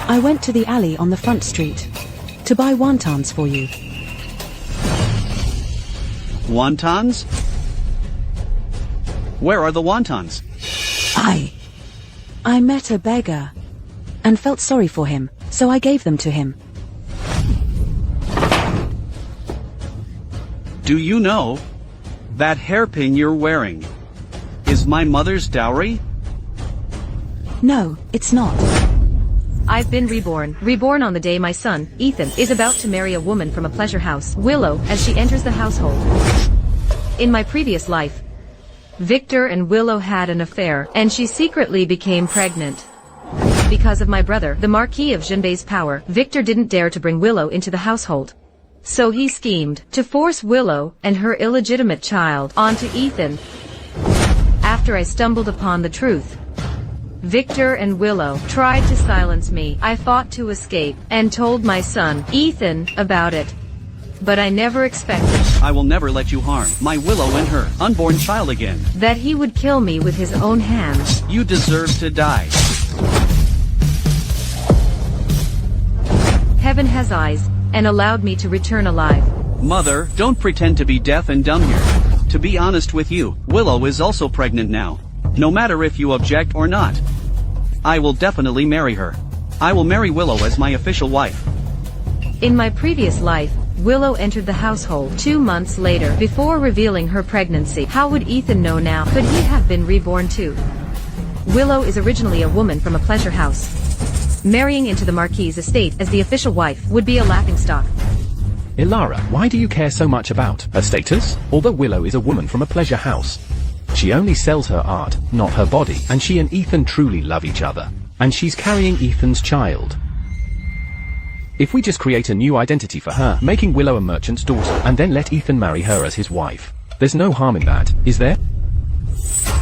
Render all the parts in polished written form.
I went to the alley on the front street to buy wontons for you. Wontons? Where are the wontons? I met a beggar and felt sorry for him, so I gave them to him. Do you know that hairpin you're wearing is my mother's dowry? No, it's not. I've been reborn. Reborn on the day my son, Ethan, is about to marry a woman from a pleasure house, Willow, as she enters the household. In my previous life, Victor and Willow had an affair, and she secretly became pregnant. Because of my brother, the Marquis of Jinbei's power, Victor didn't dare to bring Willow into the household. So he schemed to force Willow and her illegitimate child onto Ethan. After I stumbled upon the truth, Victor and Willow tried to silence me. I fought to escape and told my son, Ethan, about it. But I never expected I will never let you harm my Willow and her unborn child again. that he would kill me with his own hands. You deserve to die. Heaven has eyes and allowed me to return alive. Mother, don't pretend to be deaf and dumb here. To be honest with you, Willow is also pregnant now. No matter if you object or not, I will definitely marry her. I will marry Willow as my official wife. In my previous life, Willow entered the household 2 months later before revealing her pregnancy. How would Ethan know now? Could he have been reborn too? Willow is originally a woman from a pleasure house. Marrying into the Marquis's estate as the official wife would be a laughingstock. Ilara, why do you care so much about her status? Although Willow is a woman from a pleasure house, she only sells her art, not her body, and she and Ethan truly love each other. And she's carrying Ethan's child. If we just create a new identity for her, making Willow a merchant's daughter, and then let Ethan marry her as his wife, there's no harm in that, is there?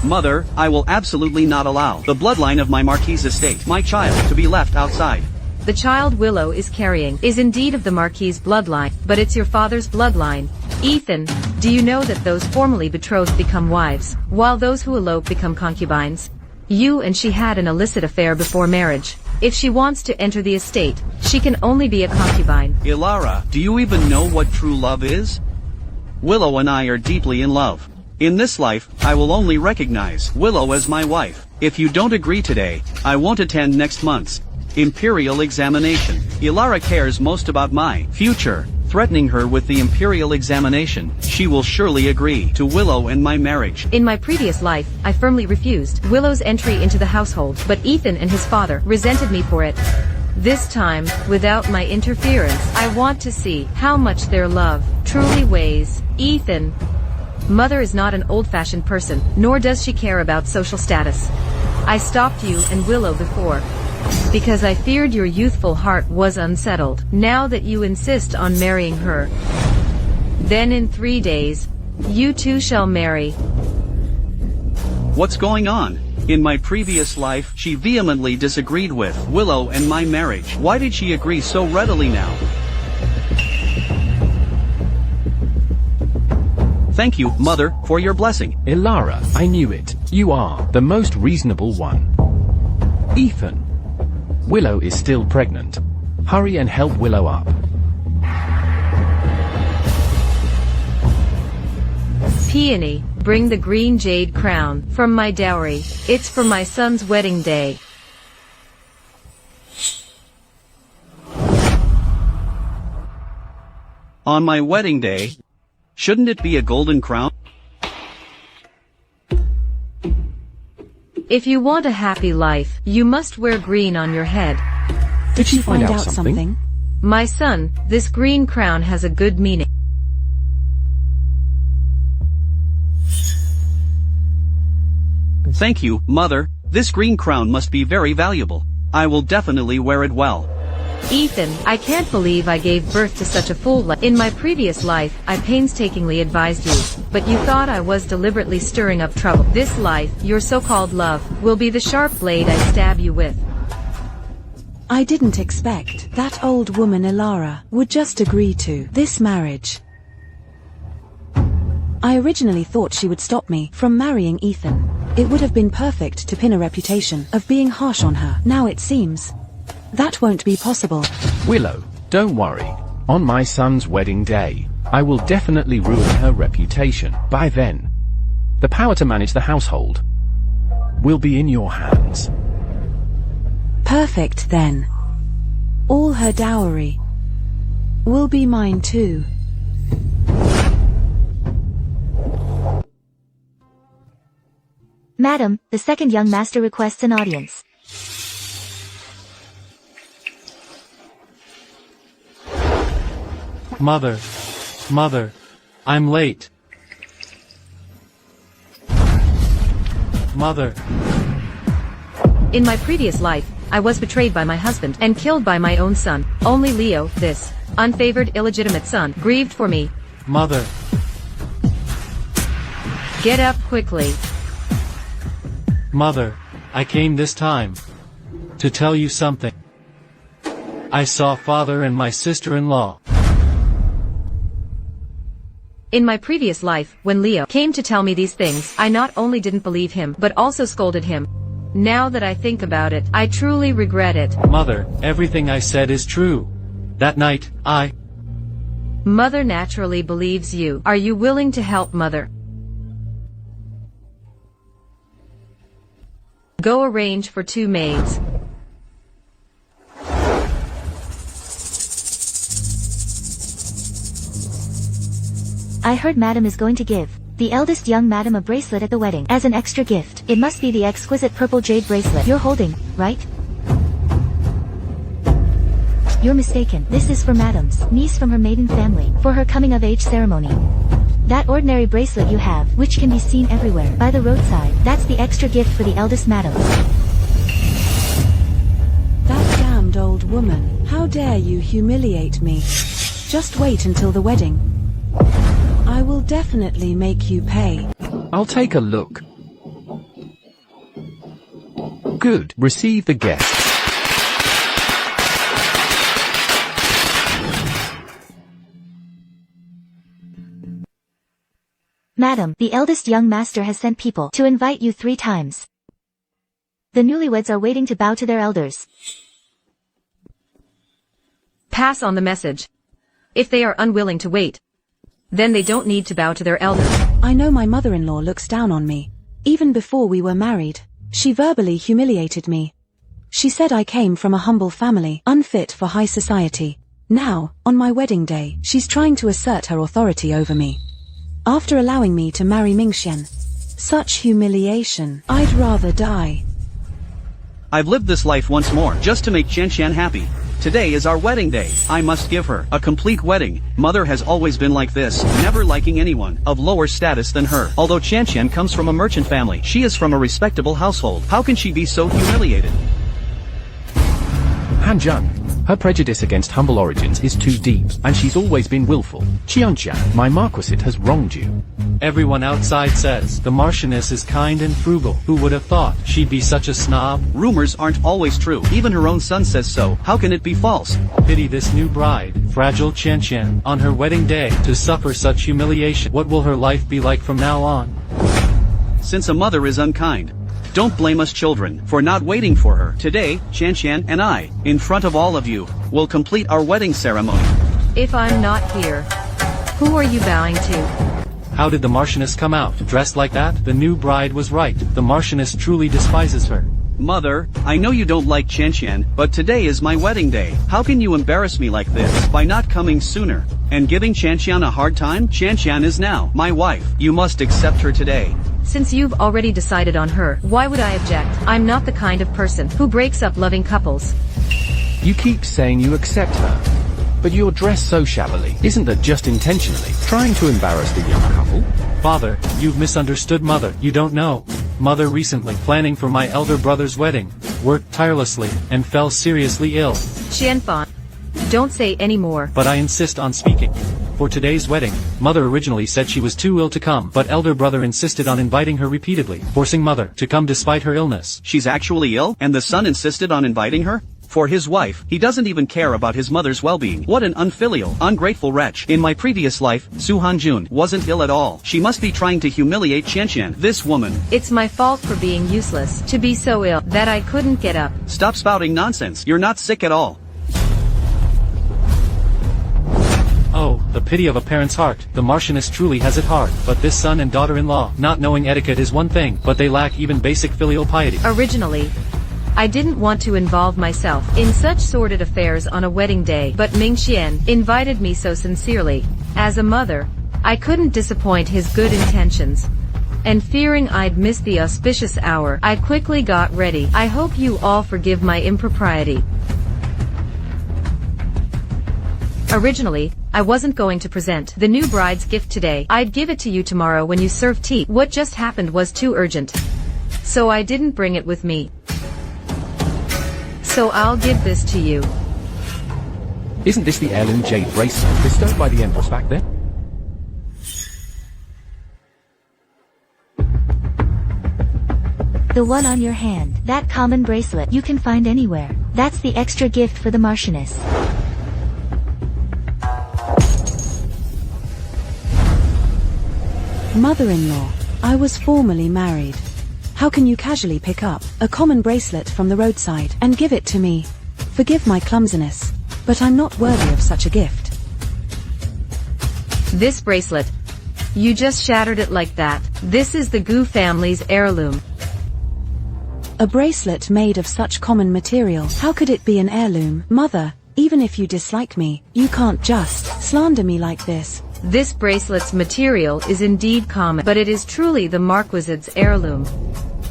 Mother, I will absolutely not allow the bloodline of my Marquis's estate, my child, to be left outside. The child Willow is carrying is indeed of the Marquis's bloodline, but it's your father's bloodline. Ethan, do you know that those formerly betrothed become wives, while those who elope become concubines? You and she had an illicit affair before marriage. If she wants to enter the estate, she can only be a concubine. Ilara, do you even know what true love is? Willow and I are deeply in love. In this life, I will only recognize Willow as my wife. If you don't agree today, I won't attend next month's imperial examination. Ilara cares most about my future. Threatening her with the imperial examination, she will surely agree to Willow and my marriage. In my previous life, I firmly refused Willow's entry into the household, but Ethan and his father resented me for it. This time, without my interference, I want to see how much their love truly weighs. Ethan, Mother is not an old-fashioned person, nor does she care about social status. I stopped you and Willow before, because I feared your youthful heart was unsettled. Now that you insist on marrying her, then in 3 days, you two shall marry. What's going on? In my previous life, she vehemently disagreed with Willow and my marriage. Why did she agree so readily now? Thank you, Mother, for your blessing. Ilara, I knew it. You are the most reasonable one. Ethan, Willow is still pregnant. Hurry and help Willow up. Peony, bring the green jade crown from my dowry. It's for my son's wedding day. On my wedding day, shouldn't it be a golden crown? If you want a happy life, you must wear green on your head. Did she find out something? My son, this green crown has a good meaning. Thank you, Mother. This green crown must be very valuable. I will definitely wear it well. Ethan, I can't believe I gave birth to such a fool. In my previous life, I painstakingly advised you, but you thought I was deliberately stirring up trouble. This life, your so-called love, will be the sharp blade I stab you with. I didn't expect that old woman Ilara would just agree to this marriage. I originally thought she would stop me from marrying Ethan. It would have been perfect to pin a reputation of being harsh on her. Now it seems That won't be possible. Willow, don't worry. On my son's wedding day, I will definitely ruin her reputation. By then, the power to manage the household will be in your hands. Perfect then. All her dowry will be mine too. Madam, the second young master requests an audience. Mother, I'm late. Mother. In my previous life, I was betrayed by my husband and killed by my own son. Only Leo, this unfavored illegitimate son, grieved for me. Mother. Get up quickly. Mother, I came this time to tell you something. I saw father and my sister-in-law. In my previous life, when Leo came to tell me these things, I not only didn't believe him, but also scolded him. Now that I think about it, I truly regret it. Mother, everything I said is true. That night, Mother naturally believes you. Are you willing to help Mother? Go arrange for 2 maids. I heard Madam is going to give the eldest young Madam a bracelet at the wedding as an extra gift. It must be the exquisite purple jade bracelet you're holding, right? You're mistaken. This is for Madam's niece from her maiden family, for her coming-of-age ceremony. That ordinary bracelet you have, which can be seen everywhere, by the roadside, that's the extra gift for the eldest Madam. That damned old woman. How dare you humiliate me? Just wait until the wedding. I will definitely make you pay. I'll take a look. Good. Receive the guest. Madam, the eldest young master has sent people to invite you 3 times. The newlyweds are waiting to bow to their elders. Pass on the message. If they are unwilling to wait, then they don't need to bow to their elders. I know my mother-in-law looks down on me. Even before we were married, she verbally humiliated me. She said I came from a humble family, unfit for high society. Now, on my wedding day, she's trying to assert her authority over me. After allowing me to marry Mingxian. Such humiliation. I'd rather die. I've lived this life once more, just to make Qianqian happy. Today is our wedding day. I must give her a complete wedding. Mother has always been like this, never liking anyone of lower status than her. Although Qianqian comes from a merchant family, she is from a respectable household. How can she be so humiliated? Han Zheng. Her prejudice against humble origins is too deep, and she's always been willful. Qianqian, my marquisate has wronged you. Everyone outside says the Marchioness is kind and frugal. Who would have thought she'd be such a snob? Rumors aren't always true. Even her own son says so. How can it be false? Pity this new bride, fragile Qianqian, on her wedding day, to suffer such humiliation. What will her life be like from now on? Since a mother is unkind, don't blame us children for not waiting for her. Today, Qianqian and I, in front of all of you, will complete our wedding ceremony. If I'm not here, who are you bowing to? How did the Marchioness come out, dressed like that? The new bride was right. The Marchioness truly despises her. Mother, I know you don't like Qianqian, but today is my wedding day. How can you embarrass me like this by not coming sooner and giving Qianqian a hard time? Qianqian is now my wife. You must accept her today. Since you've already decided on her, why would I object? I'm not the kind of person who breaks up loving couples. You keep saying you accept her, but you're dressed so shabbily. Isn't that just intentionally trying to embarrass the young couple? Father, you've misunderstood Mother. You don't know. Mother recently, planning for my elder brother's wedding, worked tirelessly and fell seriously ill. Qianfan, don't say any more. But I insist on speaking. For today's wedding, Mother originally said she was too ill to come, but elder brother insisted on inviting her repeatedly, forcing Mother to come despite her illness. She's actually ill, and the son insisted on inviting her? For his wife, he doesn't even care about his mother's well-being. What an unfilial, ungrateful wretch. In my previous life, Su Hanjun wasn't ill at all. She must be trying to humiliate Qianqian. This woman. It's my fault for being useless, to be so ill that I couldn't get up. Stop spouting nonsense. You're not sick at all. Oh, the pity of a parent's heart. The Marchioness truly has it hard, but this son and daughter-in-law, not knowing etiquette is one thing, but they lack even basic filial piety. Originally, I didn't want to involve myself in such sordid affairs on a wedding day, but Ming Xian invited me so sincerely. As a mother, I couldn't disappoint his good intentions. And fearing I'd miss the auspicious hour, I quickly got ready. I hope you all forgive my impropriety. Originally, I wasn't going to present the new bride's gift today. I'd give it to you tomorrow when you serve tea. What just happened was too urgent, so I didn't bring it with me. So I'll give this to you. Isn't this the heirloom jade bracelet bestowed by the Empress back then? The one on your hand, that common bracelet you can find anywhere. That's the extra gift for the Marchioness. Mother-in-law, I was formerly married. How can you casually pick up a common bracelet from the roadside and give it to me? Forgive my clumsiness, but I'm not worthy of such a gift. This bracelet. You just shattered it like that. This is the Gu family's heirloom. A bracelet made of such common material. How could it be an heirloom? Mother, even if you dislike me, you can't just slander me like this. This bracelet's material is indeed common, but it is truly the Marquisade's heirloom.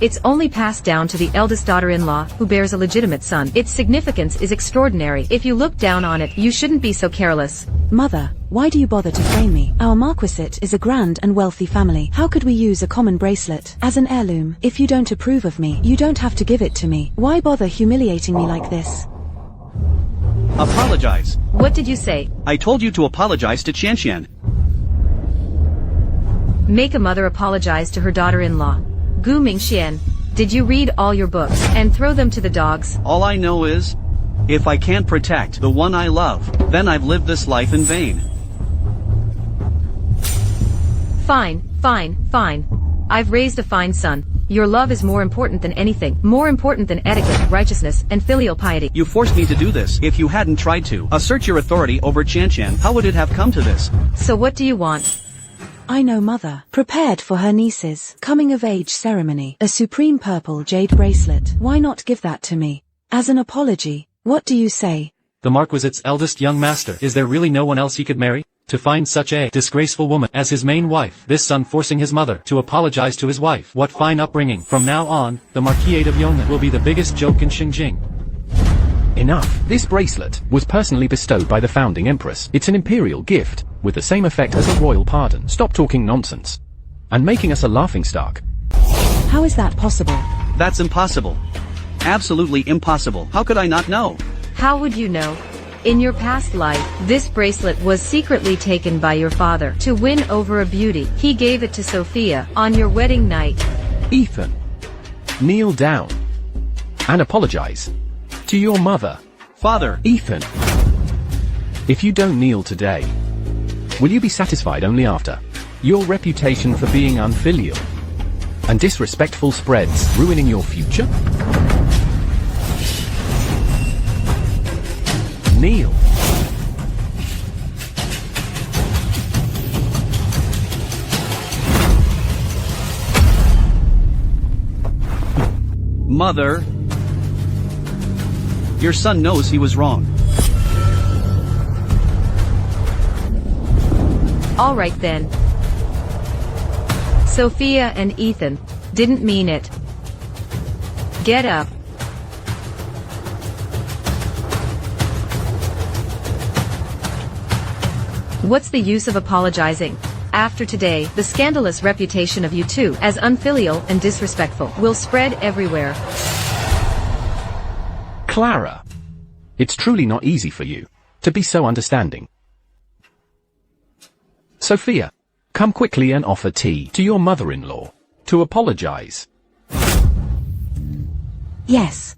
It's only passed down to the eldest daughter-in-law, who bears a legitimate son. Its significance is extraordinary. If you look down on it, you shouldn't be so careless. Mother, why do you bother to frame me? Our Marquisate is a grand and wealthy family. How could we use a common bracelet as an heirloom? If you don't approve of me, you don't have to give it to me. Why bother humiliating me like this? Apologize. What did you say? I told you to apologize to Qianqian. Make a mother apologize to her daughter-in-law. Gu Mingxian, did you read all your books and throw them to the dogs? All I know is, if I can't protect the one I love, then I've lived this life in vain. Fine. I've raised a fine son. Your love is more important than anything. More important than etiquette, righteousness, and filial piety. You forced me to do this. If you hadn't tried to assert your authority over Qianqian, how would it have come to this? So what do you want? I know Mother prepared for her niece's coming-of-age ceremony a supreme purple jade bracelet. Why not give that to me? As an apology, what do you say? The Marquisate's eldest young master. Is there really no one else he could marry? To find such a disgraceful woman as his main wife, this son forcing his mother to apologize to his wife. What fine upbringing. From now on, the Marquisate of Yongnan will be the biggest joke in Xinjiang. Enough. This bracelet was personally bestowed by the founding empress. It's an imperial gift, with the same effect as a royal pardon. Stop talking nonsense. And making us a laughingstock. How is that possible? That's impossible. Absolutely impossible. How could I not know? How would you know? In your past life, this bracelet was secretly taken by your father to win over a beauty. He gave it to Sophia on your wedding night. Ethan, kneel down and apologize to your mother. Father. Ethan, if you don't kneel today, will you be satisfied only after? Your reputation for being unfilial and disrespectful spreads, ruining your future? Kneel. Mother. Your son knows he was wrong. All right then. Sophia and Ethan didn't mean it. Get up. What's the use of apologizing? After today, the scandalous reputation of you two as unfilial and disrespectful will spread everywhere. Clara, it's truly not easy for you to be so understanding. Sophia, come quickly and offer tea to your mother-in-law to apologize. Yes.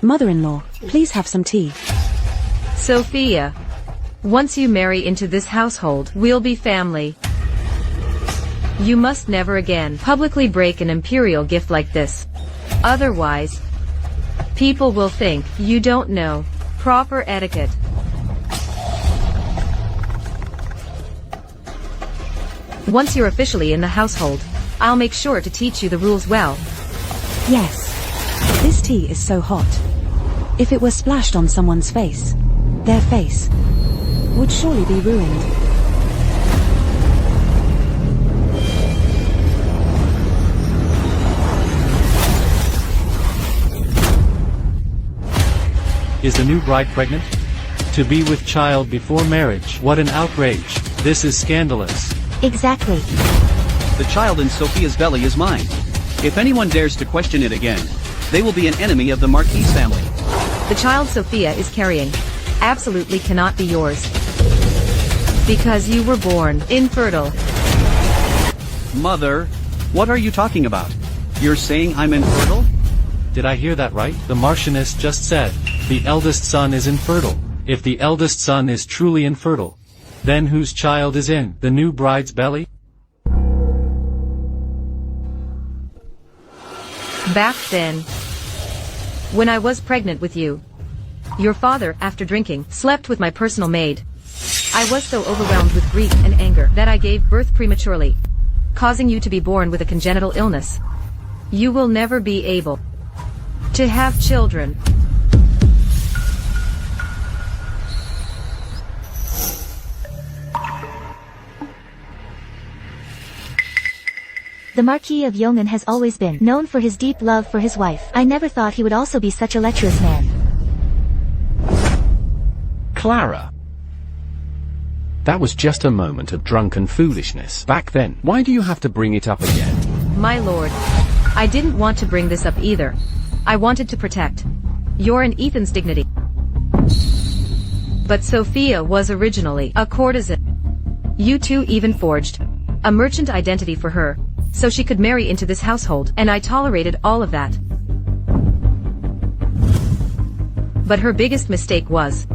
Mother-in-law, please have some tea. Sophia. Once you marry into this household, we'll be family. You must never again publicly break an imperial gift like this. Otherwise, people will think you don't know proper etiquette. Once you're officially in the household, I'll make sure to teach you the rules well. Yes. This tea is so hot. If it were splashed on someone's face, their face would surely be ruined. Is the new bride pregnant? To be with child before marriage, what an outrage. This is scandalous. Exactly. The child in Sophia's belly is mine. If anyone dares to question it again, they will be an enemy of the Marquis family. The child Sophia is carrying absolutely cannot be yours. Because you were born infertile. Mother, what are you talking about? You're saying I'm infertile? Did I hear that right? The Marchioness just said, the eldest son is infertile. If the eldest son is truly infertile, then whose child is in the new bride's belly? Back then, when I was pregnant with you, your father, after drinking, slept with my personal maid. I was so overwhelmed with grief and anger that I gave birth prematurely, causing you to be born with a congenital illness. You will never be able to have children. The Marquis of Yeoman has always been known for his deep love for his wife. I never thought he would also be such a lecherous man. Clara. That was just a moment of drunken foolishness back then. Why do you have to bring it up again? My lord, I didn't want to bring this up either. I wanted to protect your and Ethan's dignity. But Sophia was originally a courtesan. You two even forged a merchant identity for her, so she could marry into this household, and I tolerated all of that. But her biggest mistake was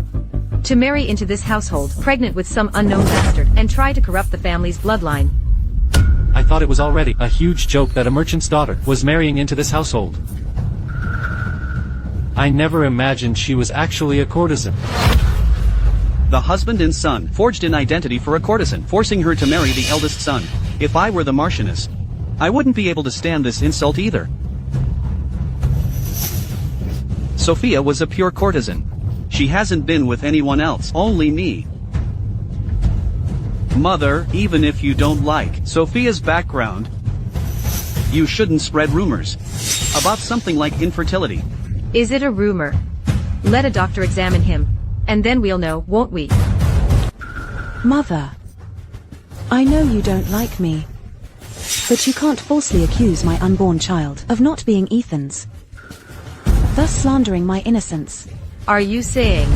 to marry into this household, pregnant with some unknown bastard, and try to corrupt the family's bloodline. I thought it was already a huge joke that a merchant's daughter was marrying into this household. I never imagined she was actually a courtesan. The husband and son forged an identity for a courtesan, forcing her to marry the eldest son. If I were the Marchioness, I wouldn't be able to stand this insult either. Sophia was a pure courtesan. She hasn't been with anyone else, only me. Mother, even if you don't like Sophia's background, you shouldn't spread rumors about something like infertility. Is it a rumor? Let a doctor examine him, and then we'll know, won't we? Mother, I know you don't like me, but you can't falsely accuse my unborn child of not being Ethan's, thus slandering my innocence. Are you saying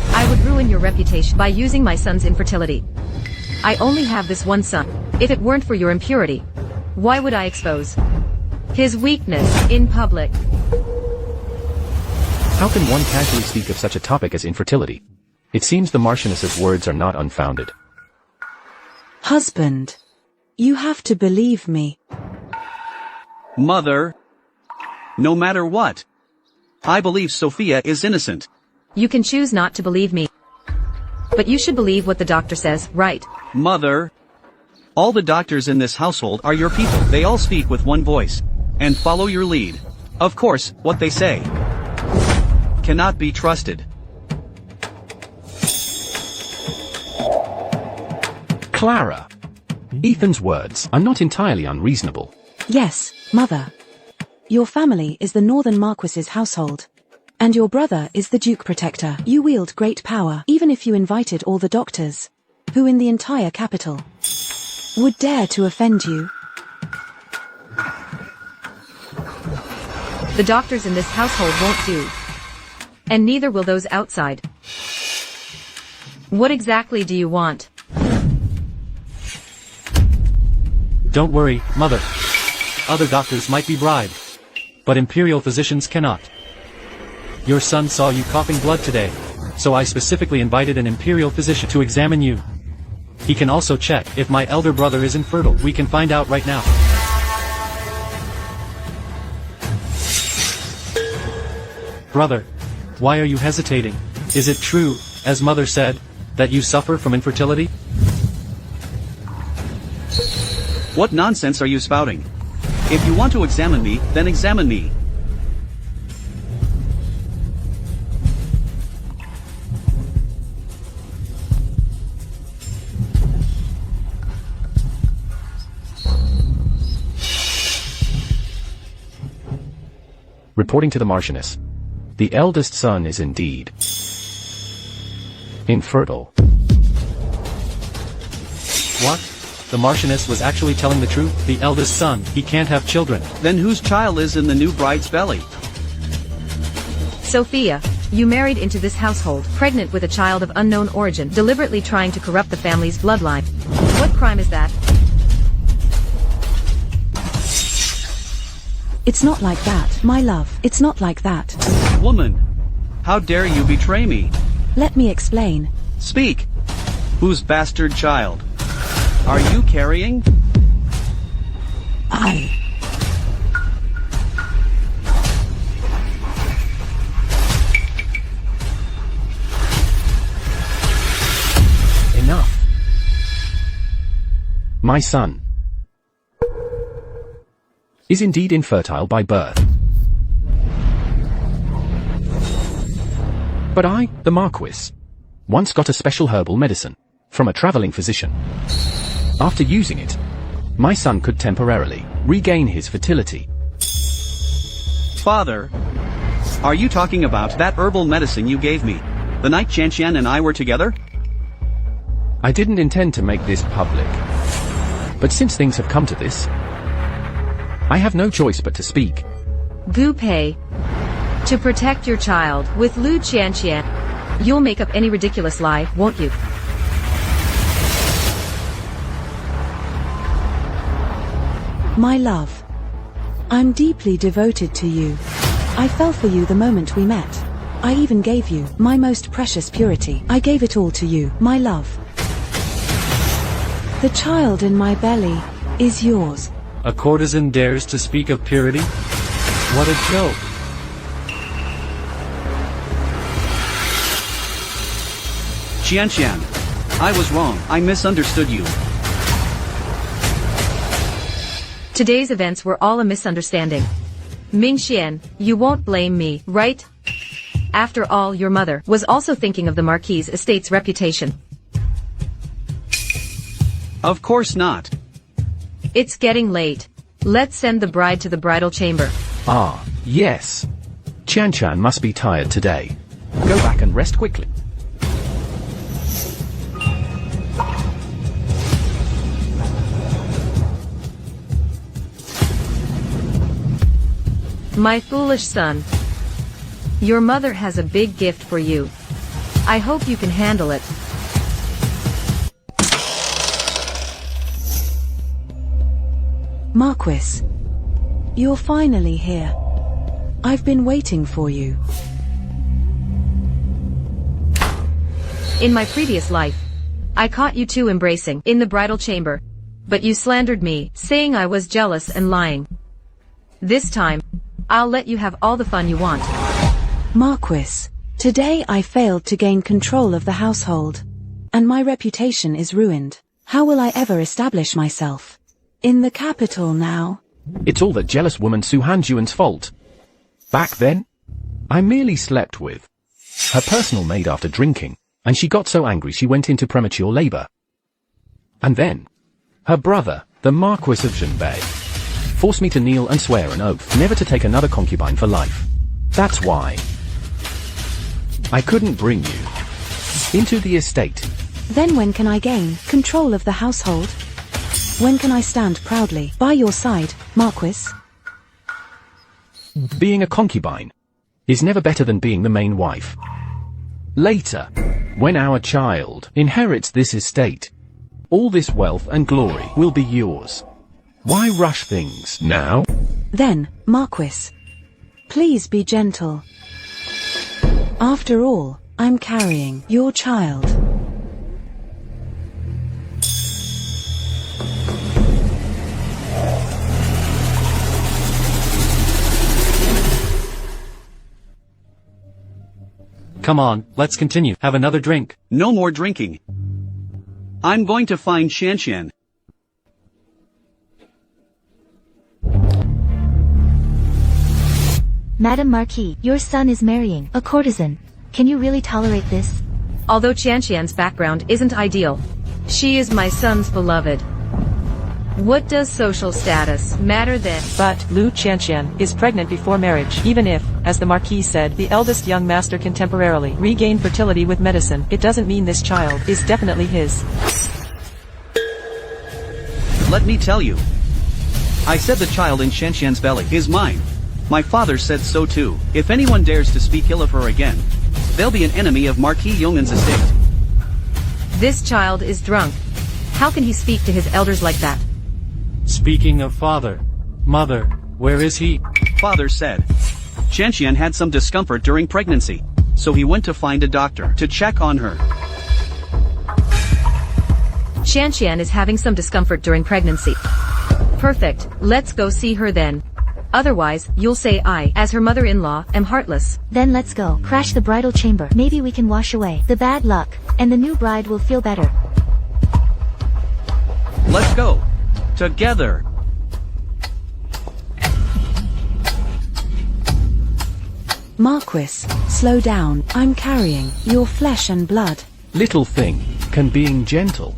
I would ruin your reputation by using my son's infertility? I only have this one son. If it weren't for your impurity, why would I expose his weakness in public? How can one casually speak of such a topic as infertility? It seems the Marchioness's words are not unfounded. Husband, you have to believe me. Mother, no matter what, I believe Sophia is innocent. You can choose not to believe me, but you should believe what the doctor says, right? Mother, all the doctors in this household are your people. They all speak with one voice and follow your lead. Of course, what they say cannot be trusted. Clara. Ethan's words are not entirely unreasonable. Yes, Mother. Your family is the Northern Marquis's household, and your brother is the Duke Protector. You wield great power, even if you invited all the doctors, who in the entire capital would dare to offend you. The doctors in this household won't do, and neither will those outside. What exactly do you want? Don't worry, Mother. Other doctors might be bribed, but imperial physicians cannot. Your son saw you coughing blood today. So I specifically invited an imperial physician to examine you. He can also check if my elder brother is infertile. We can find out right now. Brother, why are you hesitating? Is it true, as mother said, that you suffer from infertility? What nonsense are you spouting? If you want to examine me, then examine me. Reporting to the Marchioness. The eldest son is indeed infertile. What? The Marchioness was actually telling the truth? The eldest son, he can't have children. Then whose child is in the new bride's belly? Sophia, you married into this household, pregnant with a child of unknown origin, deliberately trying to corrupt the family's bloodline. What crime is that? It's not like that, my love. It's not like that. Woman! How dare you betray me? Let me explain. Speak! Whose bastard child? Are you carrying? Enough. My son is indeed infertile by birth. But I, the Marquis, once got a special herbal medicine from a traveling physician. After using it, my son could temporarily regain his fertility. Father, are you talking about that herbal medicine you gave me, the night Qianqian and I were together? I didn't intend to make this public, but since things have come to this, I have no choice but to speak. Gu Pei. To protect your child with Lu Qianqian, you'll make up any ridiculous lie, won't you? My love. I'm deeply devoted to you. I fell for you the moment we met. I even gave you my most precious purity. I gave it all to you, my love. The child in my belly is yours. A courtesan dares to speak of purity? What a joke. Qianqian, I was wrong. I misunderstood you. Today's events were all a misunderstanding. Mingxian, you won't blame me, right? After all, your mother was also thinking of the Marquis' estate's reputation. Of course not. It's getting late. Let's send the bride to the bridal chamber. Ah, yes. Qianqian must be tired today. Go back and rest quickly. My foolish son. Your mother has a big gift for you. I hope you can handle it. Marquis. You're finally here. I've been waiting for you. In my previous life, I caught you two embracing in the bridal chamber. But you slandered me, saying I was jealous and lying. This time, I'll let you have all the fun you want. Marquis. Today I failed to gain control of the household. And my reputation is ruined. How will I ever establish myself? In the capital now. It's all that jealous woman Su Hanjuan's fault. Back then, I merely slept with her personal maid after drinking, and she got so angry she went into premature labor. And then, her brother, the Marquis of Zhenbei, forced me to kneel and swear an oath never to take another concubine for life. That's why I couldn't bring you into the estate. Then when can I gain control of the household? When can I stand proudly by your side, Marquis? Being a concubine is never better than being the main wife. Later, when our child inherits this estate, all this wealth and glory will be yours. Why rush things now? Then, Marquis, please be gentle. After all, I'm carrying your child. Come on, let's continue. Have another drink. No more drinking. I'm going to find Shanshan. Madam Marquis, your son is marrying a courtesan. Can you really tolerate this? Although Qianqian's background isn't ideal, she is my son's beloved. What does social status matter then? But Lu Qianqian is pregnant before marriage. Even if, as the Marquis said, the eldest young master can temporarily regain fertility with medicine, it doesn't mean this child is definitely his. Let me tell you. I said the child in Shanshan's belly is mine. My father said so too. If anyone dares to speak ill of her again, they'll be an enemy of Marquis Yong'an's estate. This child is drunk. How can he speak to his elders like that? Speaking of father, mother, where is he? Father said Shanshan had some discomfort during pregnancy, so he went to find a doctor to check on her. Qianqian is having some discomfort during pregnancy. Perfect, let's go see her then. Otherwise, you'll say I, as her mother-in-law, am heartless. Then let's go. Crash the bridal chamber. Maybe we can wash away the bad luck, and the new bride will feel better. Let's go. Together. Marquis, slow down. I'm carrying your flesh and blood. Little thing, can being gentle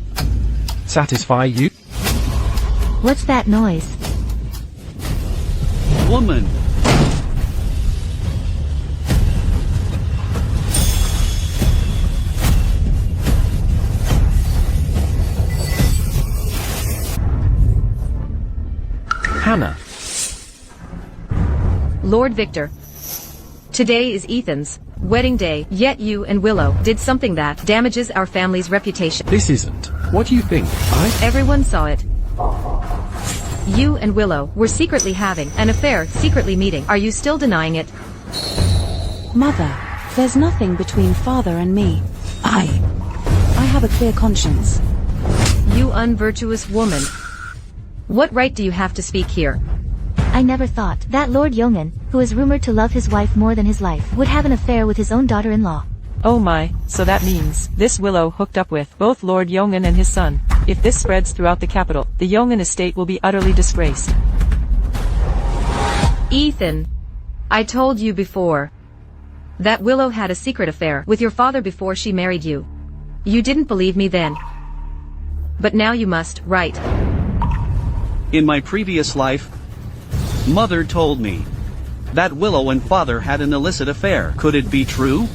satisfy you? What's that noise? Woman. Hannah. Lord Victor. Today is Ethan's wedding day, yet you and Willow did something that damages our family's reputation. This isn't. What do you think? Everyone saw it. You and Willow were secretly having an affair, secretly meeting. Are you still denying it? Mother, there's nothing between father and me. I have a clear conscience. You unvirtuous woman. What right do you have to speak here? I never thought that Lord Yong'an, who is rumored to love his wife more than his life, would have an affair with his own daughter-in-law. Oh my, so that means this Willow hooked up with both Lord Yong'an and his son. If this spreads throughout the capital, the Yong'an estate will be utterly disgraced. Ethan, I told you before that Willow had a secret affair with your father before she married you. You didn't believe me then. But now you must, right? In my previous life, Mother told me that Willow and father had an illicit affair. Could it be true?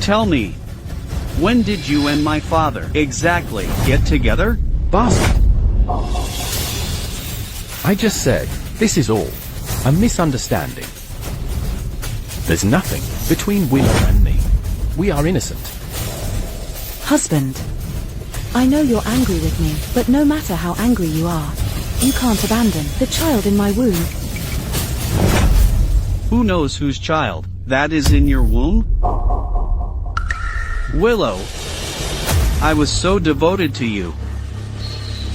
Tell me, when did you and my father exactly get together? Bastard. I just said, this is all a misunderstanding. There's nothing between Willow and me. We are innocent. Husband, I know you're angry with me, but no matter how angry you are, you can't abandon the child in my womb. Who knows whose child that is in your womb? Willow, I was so devoted to you,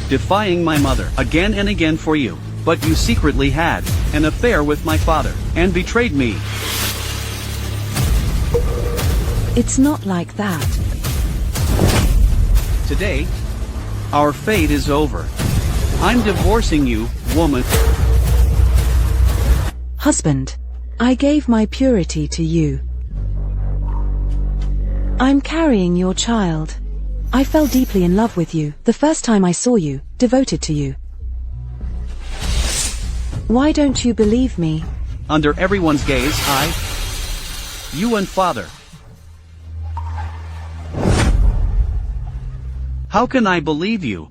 defying my mother again and again for you, but you secretly had an affair with my father and betrayed me. It's not like that. Today, our fate is over. I'm divorcing you, woman. Husband, I gave my purity to you. I'm carrying your child. I fell deeply in love with you the first time I saw you, devoted to you. Why don't you believe me? Under everyone's gaze, you and father. How can I believe you?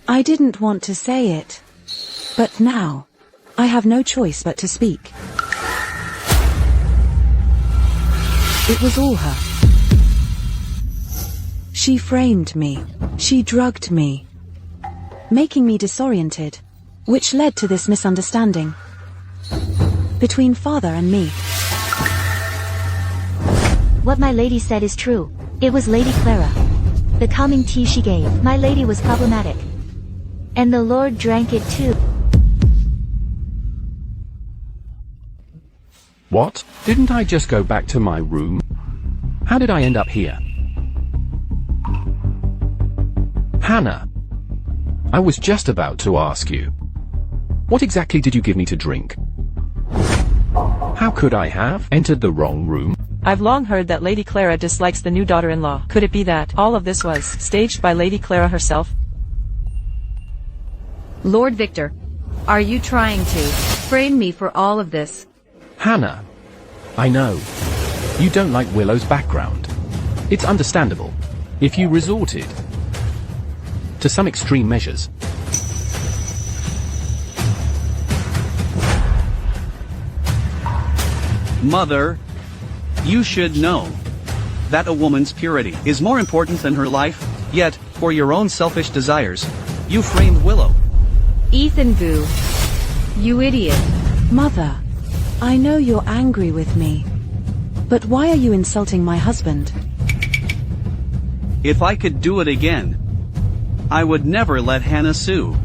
I didn't want to say it. But now, I have no choice but to speak. It was all her. She framed me. She drugged me. making me disoriented, which led to this misunderstanding between father and me. What my lady said is true. It was Lady Clara. The calming tea she gave, my lady was problematic. And the Lord drank it too. What? Didn't I just go back to my room? How did I end up here? Hannah, I was just about to ask you. What exactly did you give me to drink? How could I have entered the wrong room? I've long heard that Lady Clara dislikes the new daughter-in-law. Could it be that all of this was staged by Lady Clara herself? Lord Victor, are you trying to frame me for all of this? Hannah, I know. You don't like Willow's background. It's understandable if you resorted to some extreme measures. Mother, you should know that a woman's purity is more important than her life, yet, for your own selfish desires, you framed Willow. Ethan Goo. You idiot. Mother, I know you're angry with me, but why are you insulting my husband? If I could do it again, I would never let Hannah sue.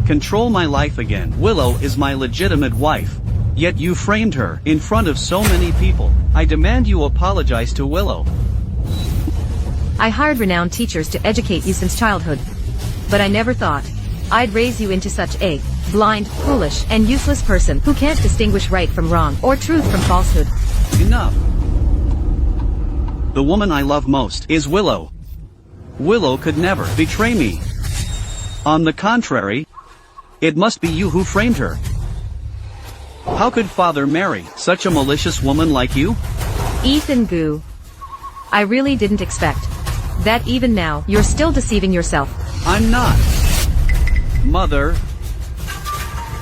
Control my life again. Willow is my legitimate wife. Yet you framed her in front of so many people. I demand you apologize to Willow. I hired renowned teachers to educate you since childhood. But I never thought I'd raise you into such a blind, foolish, and useless person who can't distinguish right from wrong or truth from falsehood. Enough. The woman I love most is Willow. Willow could never betray me. On the contrary, it must be you who framed her. How could father marry such a malicious woman like you? Ethan Goo. I really didn't expect that even now you're still deceiving yourself. I'm not. Mother.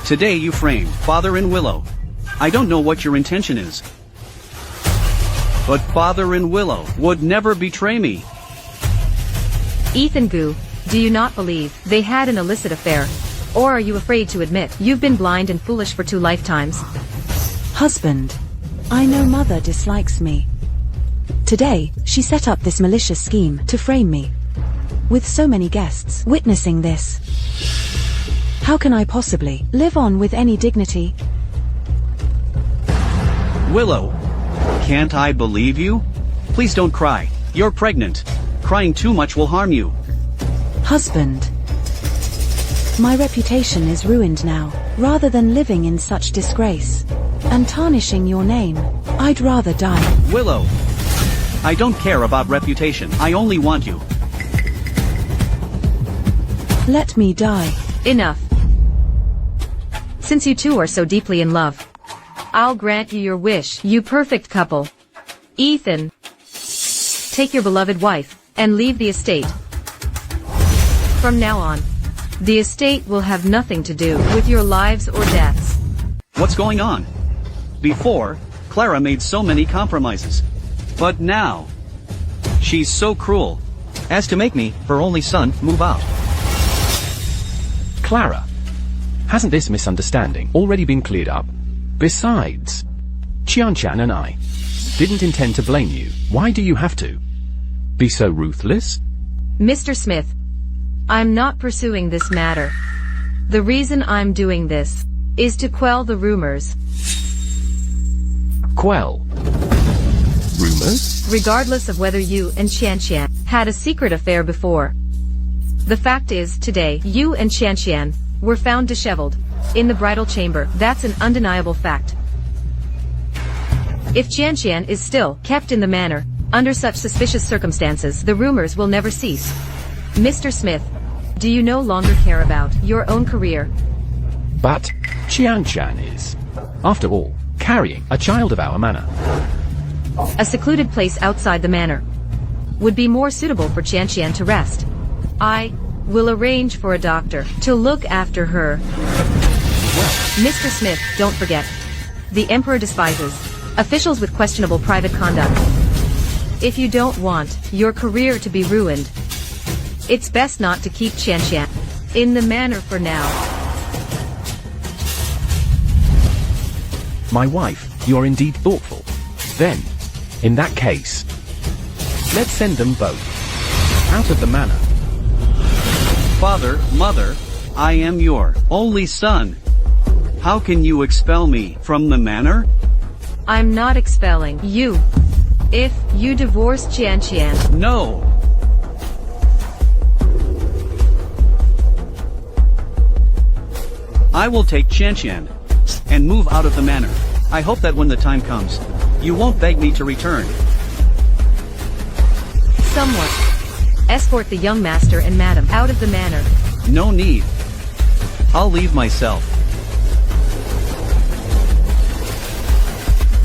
Today you framed father and Willow. I don't know what your intention is, but father and Willow would never betray me. Ethan Goo, do you not believe they had an illicit affair? Or are you afraid to admit you've been blind and foolish for 2 lifetimes? Husband, I know mother dislikes me. Today, she set up this malicious scheme to frame me. With so many guests witnessing this, how can I possibly live on with any dignity? Willow, can't I believe you? Please don't cry. You're pregnant. Crying too much will harm you. Husband, my reputation is ruined now. Rather than living in such disgrace and tarnishing your name, I'd rather die. Willow, I don't care about reputation. I only want you. Let me die. Enough. Since you two are so deeply in love, I'll grant you your wish, you perfect couple. Ethan, take your beloved wife and leave the estate. From now on, the estate will have nothing to do with your lives or deaths. What's going on? Before, Clara made so many compromises. But now, she's so cruel as to make me, her only son, move out. Clara, hasn't this misunderstanding already been cleared up? Besides, Qianchan and I didn't intend to blame you. Why do you have to be so ruthless? Mr. Smith, I'm not pursuing this matter. The reason I'm doing this is to quell the rumors. Quell rumors? Regardless of whether you and Qianchan had a secret affair before. The fact is, today, you and Qianchan were found disheveled in the bridal chamber. That's an undeniable fact. If Qianchan is still kept in the manor, under such suspicious circumstances, the rumors will never cease. Mr. Smith, do you no longer care about your own career? But Qianchan is, after all, carrying a child of our manor. A secluded place outside the manor would be more suitable for Qianchan to rest. I will arrange for a doctor to look after her. Mr. Smith, don't forget. The Emperor despises officials with questionable private conduct. If you don't want your career to be ruined, it's best not to keep Qianchan in the manor for now. My wife, you're indeed thoughtful. Then, in that case, let's send them both out of the manor. Father, mother, I am your only son. How can you expel me from the manor? I'm not expelling you. If you divorce Qianqian, No. I will take Qianqian and move out of the manor. I hope that when the time comes, you won't beg me to return. someone escort the young master and madam out of the manor. No need. I'll leave myself.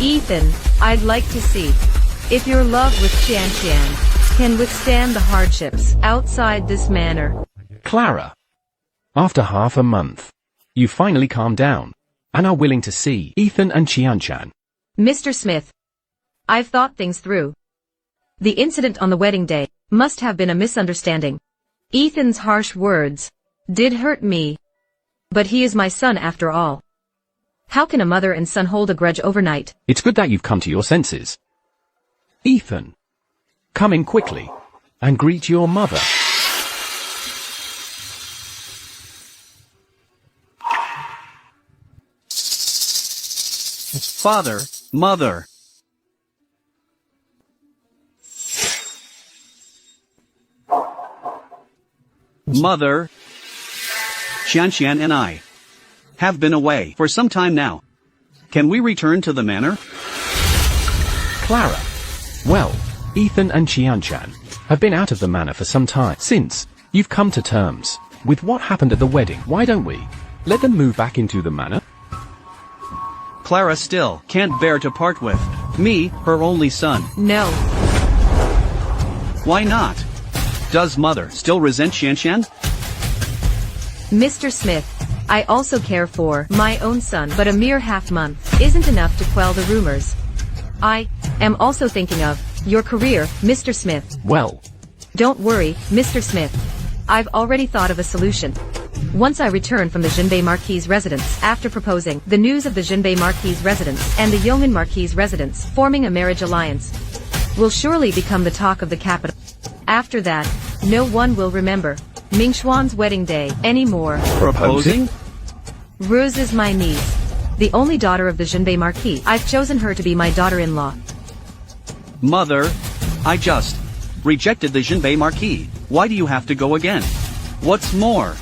Ethan, I'd like to see if your love with Qianqian can withstand the hardships outside this manor. Clara, after half a month, you finally calmed down and are willing to see Ethan and Qianqian. Mr. Smith, I've thought things through. The incident on the wedding day must have been a misunderstanding. Ethan's harsh words did hurt me, but he is my son after all. How can a mother and son hold a grudge overnight? It's good that you've come to your senses. Ethan, come in quickly and greet your mother. Father, mother. Mother, Qianqian and I have been away for some time now. Can we return to the manor? Clara, well, Ethan and Qianqian have been out of the manor for some time. Since you've come to terms with what happened at the wedding, why don't we let them move back into the manor? Clara still can't bear to part with me, her only son. No. Why not? Does mother still resent Qianqian? Mr. Smith, I also care for my own son, but a mere half month isn't enough to quell the rumors. I am also thinking of your career, Mr. Smith. Well, Don't worry, Mr. Smith. I've already thought of a solution. Once I return from the Jinbei Marquis' residence after proposing the news of the Jinbei Marquis' residence and the Yong'an Marquis' residence forming a marriage alliance will surely become the talk of the capital. After that, no one will remember Mingxuan's wedding day anymore. Proposing? Rose is my niece, the only daughter of the Jinbei Marquis. I've chosen her to be my daughter-in-law. Mother, I just rejected the Jinbei Marquis. Why do you have to go again? What's more,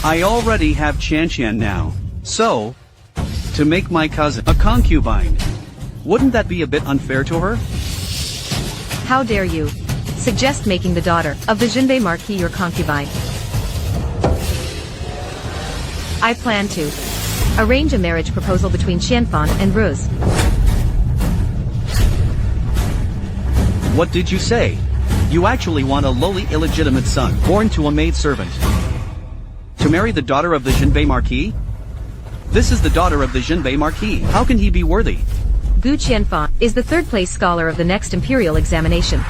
I already have Qianqian now. So, to make my cousin a concubine, wouldn't that be a bit unfair to her? How dare you suggest making the daughter of the Jinbei Marquis your concubine? I plan to arrange a marriage proposal between Qianfan and Rose. What did you say? You actually want a lowly illegitimate son, born to a maidservant, to marry the daughter of the Jinbei Marquis? This is the daughter of the Jinbei Marquis. How can he be worthy? Gu Qianfan is the third-place scholar of the next imperial examination.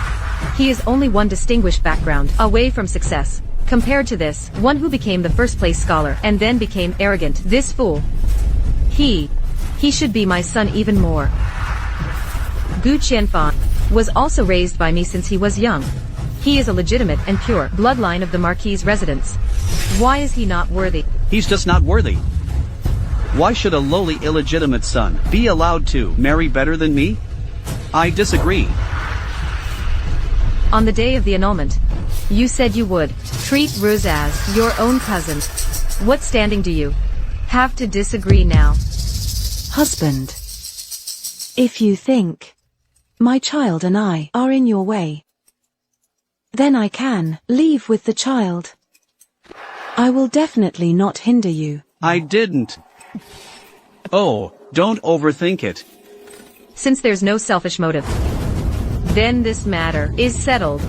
He is only one distinguished background away from success. Compared to this, one who became the first-place scholar and then became arrogant, this fool. He should be my son even more. Gu Qianfan was also raised by me since he was young. He is a legitimate and pure bloodline of the Marquis' residence. Why is he not worthy? He's just not worthy. Why should a lowly illegitimate son be allowed to marry better than me? I disagree. On the day of the annulment, you said you would treat Rose as your own cousin. What standing do you have to disagree now? Husband, if you think my child and I are in your way, then I can leave with the child. I will definitely not hinder you. I didn't. Oh, don't overthink it. Since there's no selfish motive, then this matter is settled.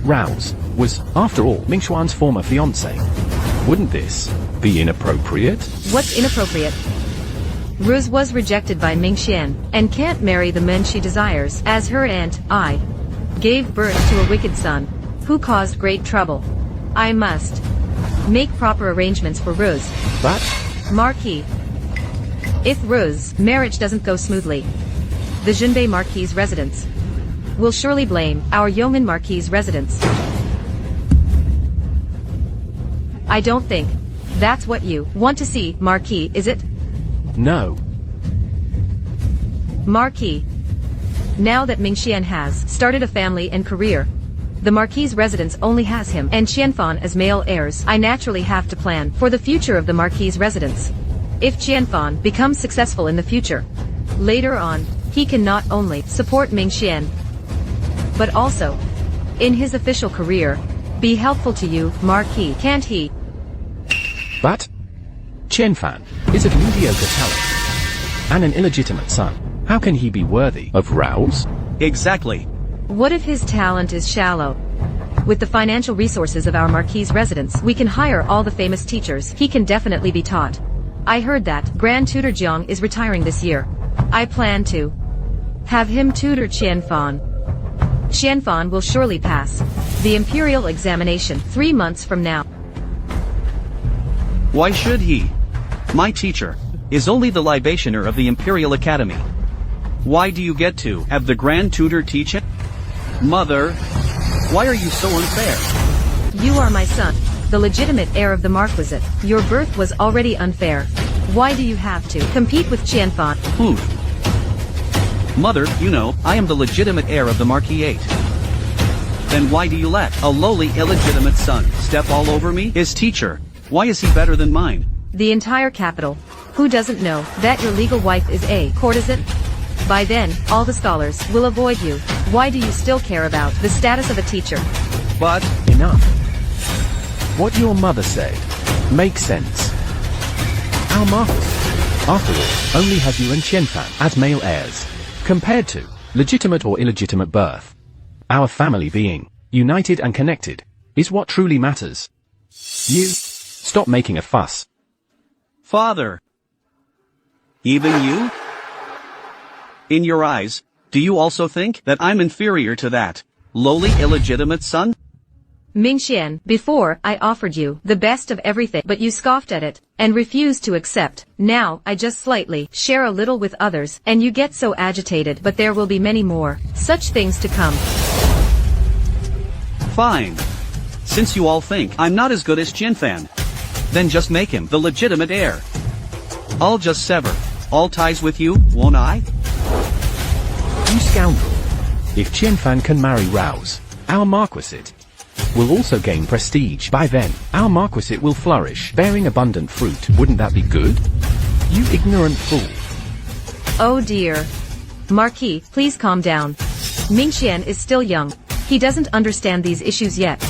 Rouse was, after all, Mingxuan's former fiancé. Wouldn't this be inappropriate? What's inappropriate? Rose was rejected by Mingxian and can't marry the men she desires, as her aunt, I, gave birth to a wicked son who caused great trouble. I must make proper arrangements for Rose. But, Marquis. If Rose marriage doesn't go smoothly, the Junbei Marquis residence will surely blame our Yeoman Marquis residence. I don't think that's what you want to see, Marquis, is it? no. Marquis. Now that Mingxian has started a family and career, the Marquis' residence only has him and Qianfan as male heirs. I naturally have to plan for the future of the Marquis' residence. If Qianfan becomes successful in the future, later on, he can not only support Mingxian, but also, in his official career, be helpful to you, Marquis, can't he? But, Qianfan is of mediocre talent and an illegitimate son. How can he be worthy of Rao's? Exactly. What if his talent is shallow? With the financial resources of our Marquis' residence, we can hire all the famous teachers. He can definitely be taught. I heard that Grand Tutor Jiang is retiring this year. I plan to have him tutor Qianfan. Qianfan will surely pass the imperial examination 3 months from now. Why should he? My teacher is only the libationer of the Imperial Academy. Why do you get to have the Grand Tutor teach him? Mother, why are you so unfair? You are my son, the legitimate heir of the Marquisate. Your birth was already unfair. Why do you have to compete with Qianfan? Mother, you know, I am the legitimate heir of the Marquis 8. Then why do you let a lowly illegitimate son step all over me? His teacher, why is he better than mine? The entire capital. Who doesn't know that your legal wife is a courtesan? By then, all the scholars will avoid you. Why do you still care about the status of a teacher? But, Enough. What your mother said makes sense. Our Marquis, after all, only has you and Qianfan as male heirs, compared to legitimate or illegitimate birth. Our family being united and connected is what truly matters. You stop making a fuss. Father. Even you? In your eyes, do you also think that I'm inferior to that lowly illegitimate son? Mingxian, before I offered you the best of everything, but you scoffed at it and refused to accept. Now I just slightly share a little with others and you get so agitated, but there will be many more such things to come. Fine. Since you all think I'm not as good as Qianfan, then just make him the legitimate heir. I'll just sever all ties with you, won't I? You scoundrel. If Qianfan can marry Rao's, our Marquisate will also gain prestige. By then, our Marquisate will flourish, bearing abundant fruit. Wouldn't that be good? You ignorant fool. Oh dear. Marquis, please calm down. Mingxian is still young. He doesn't understand these issues yet.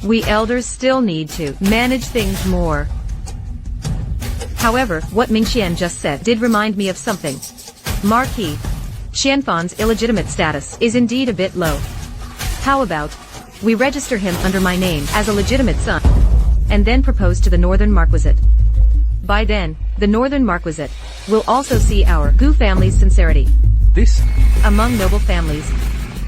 We elders still need to manage things more. However, what Mingxian just said did remind me of something. Marquis, Qianfan's illegitimate status is indeed a bit low. How about we register him under my name as a legitimate son, and then propose to the Northern Marquisate. By then, the Northern Marquisate will also see our Gu family's sincerity. This, Among noble families,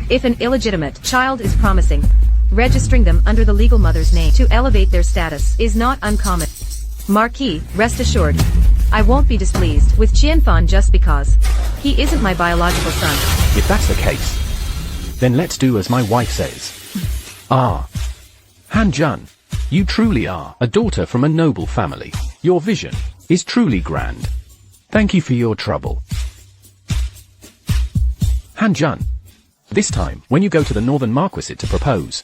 if an illegitimate child is promising, registering them under the legal mother's name to elevate their status is not uncommon. Marquis, rest assured, I won't be displeased with Qianfan just because he isn't my biological son. if that's the case, then let's do as my wife says. Han Jun, you truly are a daughter from a noble family. Your vision is truly grand. Thank you for your trouble. Han Jun, this time, when you go to the Northern Marquisate to propose,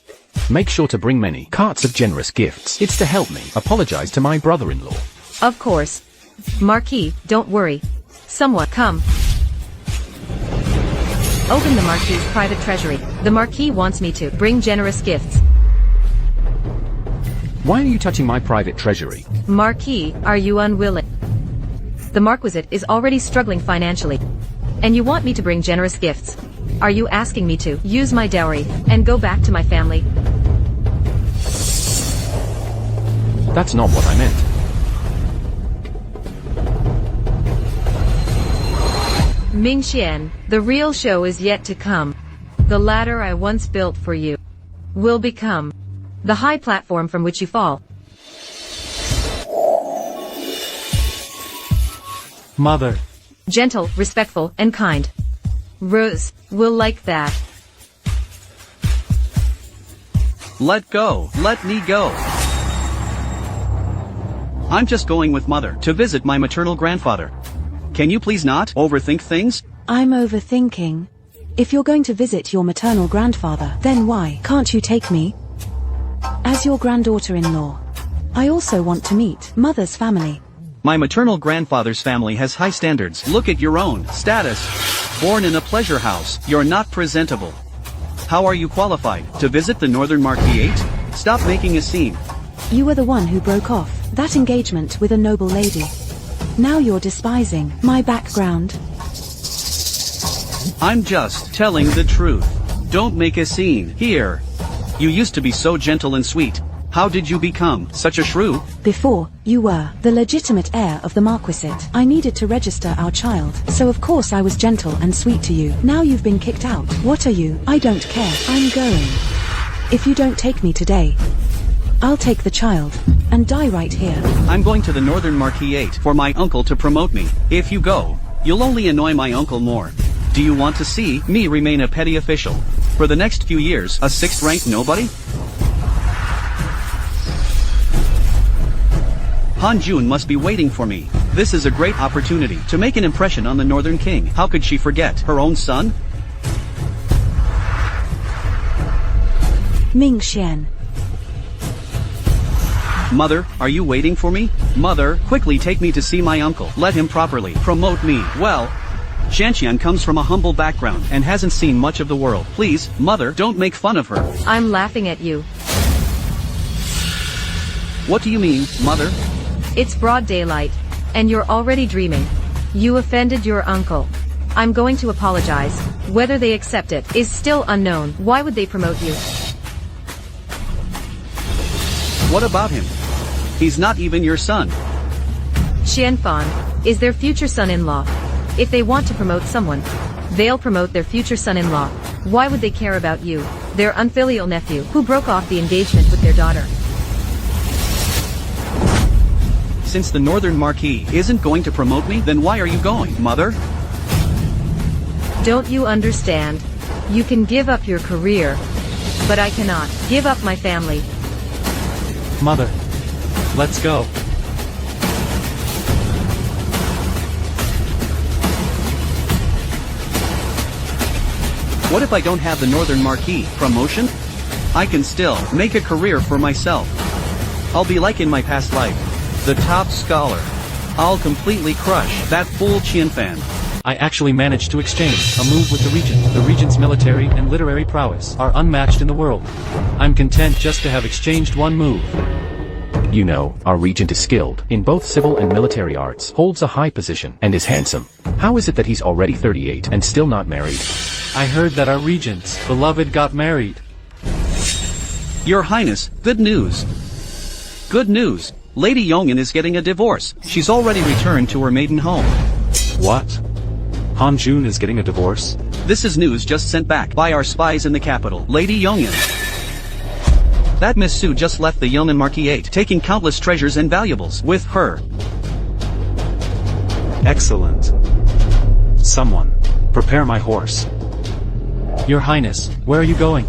make sure to bring many carts of generous gifts. It's to help me apologize to my brother-in-law. Of course. Marquis, don't worry. Someone, come. Open the Marquis' private treasury. The Marquis wants me to bring generous gifts. Why are you touching my private treasury? Marquis, are you unwilling? The Marquisate is already struggling financially. And you want me to bring generous gifts. Are you asking me to use my dowry and go back to my family? That's not what I meant. Mingxian, the real show is yet to come. The ladder I once built for you will become the high platform from which you fall. Mother. Gentle, respectful, and kind. Rose will like that. Let go. Let me go. I'm just going with Mother to visit my maternal grandfather. Can you please not overthink things? I'm overthinking. If you're going to visit your maternal grandfather, then why can't you take me? As your granddaughter-in-law, I also want to meet Mother's family. My maternal grandfather's family has high standards. Look at your own status. Born in a pleasure house, you're not presentable. How are you qualified to visit the Northern Marquis 8? Stop making a scene. You were the one who broke off that engagement with a noble lady. Now you're despising my background. I'm just telling the truth. Don't make a scene here. You used to be so gentle and sweet. How did you become such a shrew? Before, you were the legitimate heir of the marquisate. I needed to register our child, so of course I was gentle and sweet to you. Now you've been kicked out. What are you? I don't care. I'm going. If you don't take me today, I'll take the child and die right here. I'm going to the Northern Marquis 8 for my uncle to promote me. If you go, you'll only annoy my uncle more. Do you want to see me remain a petty official for the next few years, a 6th-ranked nobody? Han Jun must be waiting for me. This is a great opportunity to make an impression on the Northern King. How could she forget her own son? Ming Xian. Mother, are you waiting for me? Mother, quickly take me to see my uncle. Let him properly promote me. Well, Xianxian comes from a humble background and hasn't seen much of the world. Please, Mother, don't make fun of her. I'm laughing at you. What do you mean, Mother? It's broad daylight, and you're already dreaming. You offended your uncle. I'm going to apologize. Whether they accept it is still unknown. Why would they promote you? What about him? He's not even your son. Xianfan is their future son-in-law. If they want to promote someone, they'll promote their future son-in-law. Why would they care about you, their unfilial nephew, who broke off the engagement with their daughter? Since the Northern Marquis isn't going to promote me, then why are you going, Mother? Don't you understand? You can give up your career, but I cannot give up my family. Mother. Let's go. What if I don't have the Northern Marquis promotion? I can still make a career for myself. I'll be like in my past life, the top scholar. I'll completely crush that fool Qianfan. I actually managed to exchange a move with the Regent. The Regent's military and literary prowess are unmatched in the world. I'm content just to have exchanged one move. You know, our Regent is skilled in both civil and military arts, holds a high position, and is handsome. How is it that he's already 38 and still not married? I heard that our Regent's beloved got married. Your Highness, good news. Good news. Lady Yongin is getting a divorce. She's already returned to her maiden home. What? Han Jun is getting a divorce? This is news just sent back by our spies in the capital, Lady Yongin. That Miss Su just left the Yongin Marquis 8, taking countless treasures and valuables with her. Excellent. Someone, prepare my horse. Your Highness, where are you going?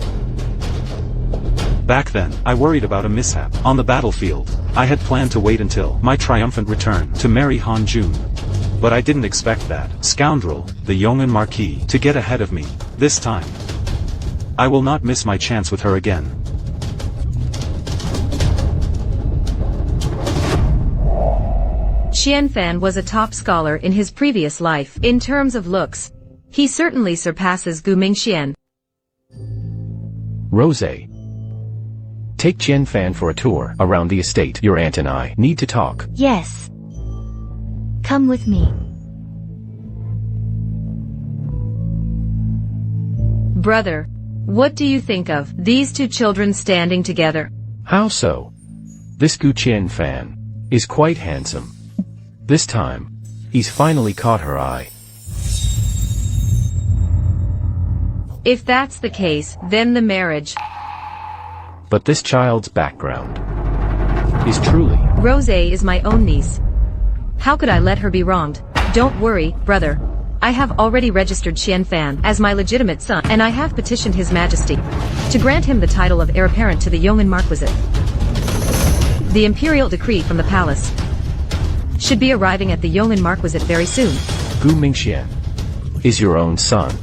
Back then, I worried about a mishap on the battlefield. I had planned to wait until my triumphant return to marry Han Jun. But I didn't expect that scoundrel, the Yongin Marquis, to get ahead of me this time. I will not miss my chance with her again. Qianfan was a top scholar in his previous life. In terms of looks, he certainly surpasses Gu Mingxian. Rose. Take Qianfan for a tour around the estate. Your aunt and I need to talk. Yes. Come with me. Brother, what do you think of these two children standing together? How so? This Gu Qianfan is quite handsome. This time, he's finally caught her eye. If that's the case, then the marriage but this child's background is truly... Rose is my own niece. How could I let her be wronged? Don't worry, brother. I have already registered Qian Fan as my legitimate son, and I have petitioned His Majesty to grant him the title of heir apparent to the Yong'an Marquisate. The imperial decree from the palace should be arriving at the Yong'an Marquisate very soon. Gu Mingxian is your own son.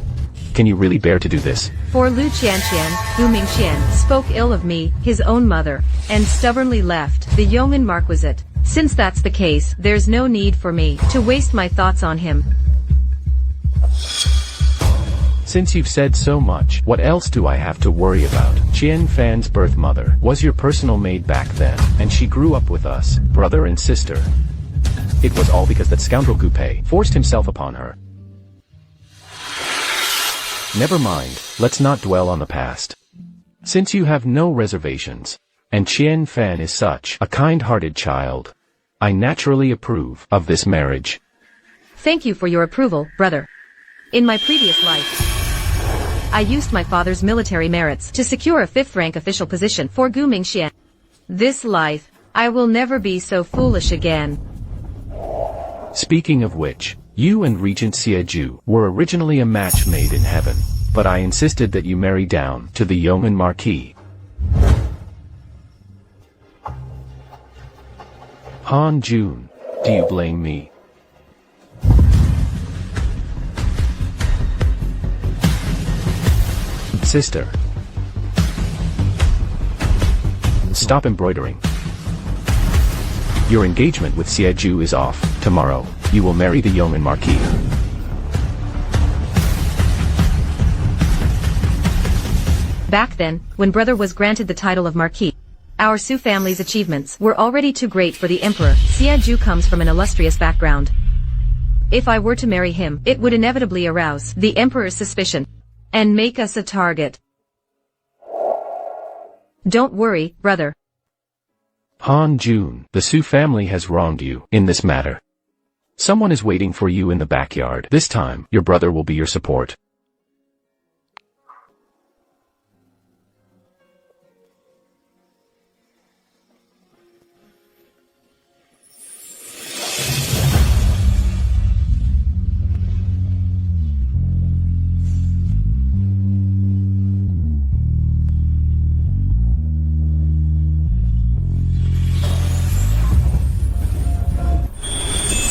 Can you really bear to do this? For Lu Qianqian, Gu Mingxian spoke ill of me, his own mother, and stubbornly left the Yong'an Marquisate. Since that's the case, there's no need for me to waste my thoughts on him. Since you've said so much, what else do I have to worry about? Qian Fan's birth mother was your personal maid back then, and she grew up with us, brother and sister. It was all because that scoundrel Gu Pei forced himself upon her. Never mind, let's not dwell on the past. Since you have no reservations, and Qian Fan is such a kind-hearted child, I naturally approve of this marriage. Thank you for your approval, brother. In my previous life, I used my father's military merits to secure a 5th-rank official position for Gu Mingxian. This life, I will never be so foolish again. Speaking of which, you and Regent Xieju were originally a match made in heaven, but I insisted that you marry down to the Yong'an Marquis. Han Jun, do you blame me? Sister, stop embroidering. Your engagement with Xieju is off. Tomorrow, you will marry the Yong'an Marquis. Back then, when brother was granted the title of Marquis, our Su family's achievements were already too great for the emperor. Xieju comes from an illustrious background. If I were to marry him, it would inevitably arouse the emperor's suspicion and make us a target. Don't worry, brother. Han Jun, the Su family has wronged you in this matter. Someone is waiting for you in the backyard. This time, your brother will be your support.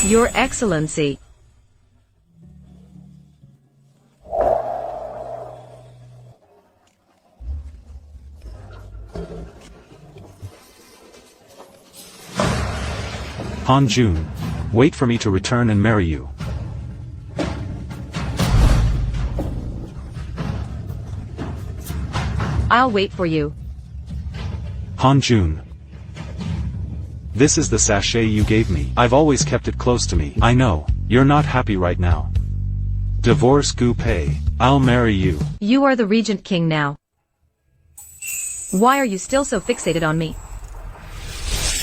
Your Excellency. Han Jun, wait for me to return and marry you. I'll wait for you. Han Jun. This is the sachet you gave me. I've always kept it close to me. I know, you're not happy right now. Divorce Gu Pei. I'll marry you. You are the Regent King now. Why are you still so fixated on me?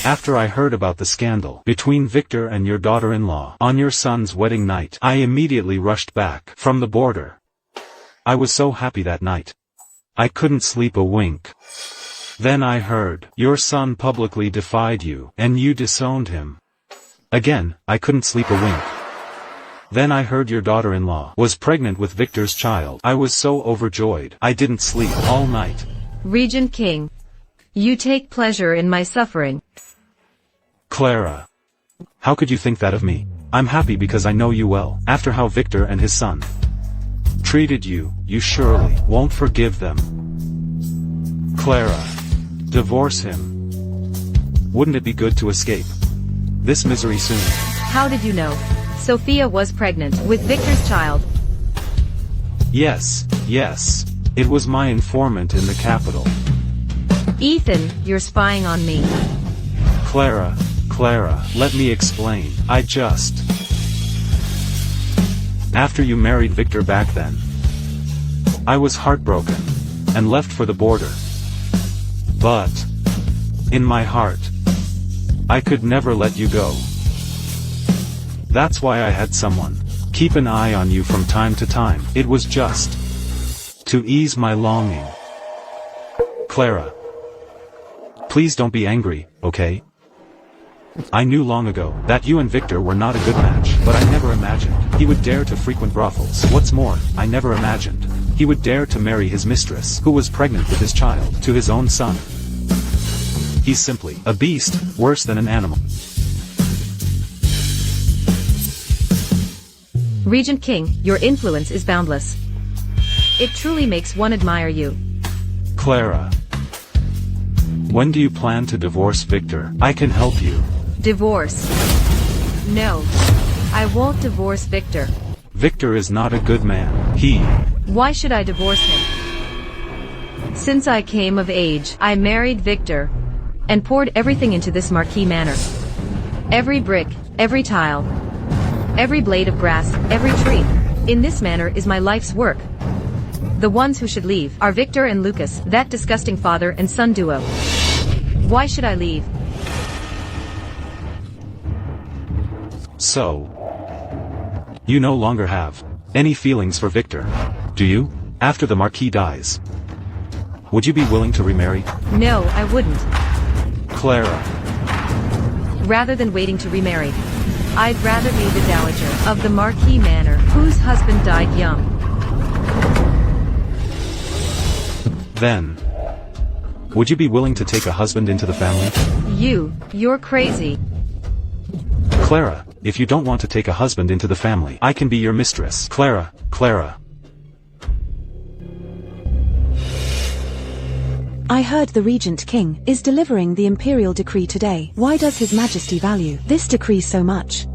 After I heard about the scandal between Victor and your daughter-in-law on your son's wedding night, I immediately rushed back from the border. I was so happy that night. I couldn't sleep a wink. Then I heard your son publicly defied you, and you disowned him. Again, I couldn't sleep a wink. Then I heard your daughter-in-law was pregnant with Victor's child. I was so overjoyed, I didn't sleep all night. Regent King, you take pleasure in my suffering. Clara. How could you think that of me? I'm happy because I know you well. After how Victor and his son treated you, you surely won't forgive them. Clara. Divorce him. Wouldn't it be good to escape this misery soon? How did you know? Sophia was pregnant with Victor's child. Yes, yes. It was my informant in the capital. Ethan, you're spying on me. Clara, let me explain. After you married Victor back then, I was heartbroken and left for the border. But in my heart, I could never let you go. That's why I had someone keep an eye on you from time to time. It was just to ease my longing. Clara, Please don't be angry, okay? I knew long ago that you and Victor were not a good match, but I never imagined he would dare to frequent brothels. What's more, I never imagined he would dare to marry his mistress, who was pregnant with his child, to his own son. He's simply a beast, worse than an animal. Regent King, your influence is boundless. It truly makes one admire you. Clara. When do you plan to divorce Victor? I can help you. Divorce? No. I won't divorce Victor. Victor is not a good man. Why should I divorce him? Since I came of age, I married Victor and poured everything into this Marquis manor. Every brick, every tile, every blade of grass, every tree. In this manor is my life's work. The ones who should leave are Victor and Lucas, that disgusting father and son duo. Why should I leave? So, you no longer have any feelings for Victor, do you? After the Marquis dies, would you be willing to remarry? No, I wouldn't. Clara. Rather than waiting to remarry, I'd rather be the dowager of the Marquis manor, whose husband died young. Then, would you be willing to take a husband into the family? You're crazy. Clara, if you don't want to take a husband into the family, I can be your mistress. Clara. I heard the Regent King is delivering the imperial decree today. Why does His Majesty value this decree so much?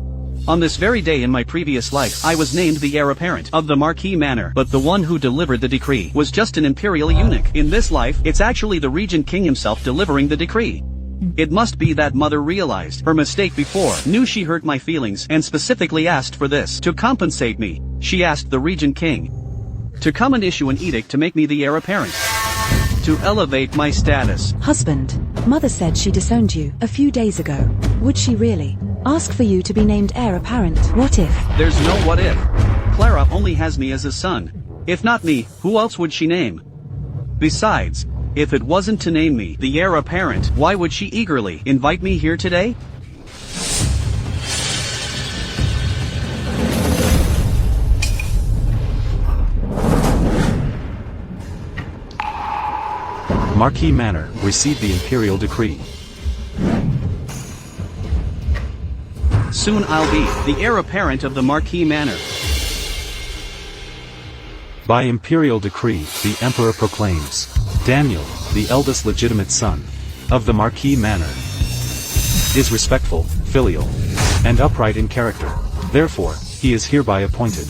On this very day in my previous life, I was named the heir apparent of the Marquis manor, but the one who delivered the decree was just an imperial eunuch. In this life, it's actually the Regent King himself delivering the decree. It must be that mother realized her mistake before, knew she hurt my feelings, and specifically asked for this. To compensate me, she asked the Regent King to come and issue an edict to make me the heir apparent. To elevate my status. Husband, mother said she disowned you a few days ago. Would she really ask for you to be named heir apparent? What if? There's no what if. Clara only has me as a son. If not me, who else would she name? Besides, if it wasn't to name me the heir apparent, why would she eagerly invite me here today? Marquis Manor received the imperial decree. Soon I'll be the heir apparent of the Marquis manor. By imperial decree, the Emperor proclaims Daniel, the eldest legitimate son of the Marquis manor, is respectful, filial, and upright in character. Therefore, he is hereby appointed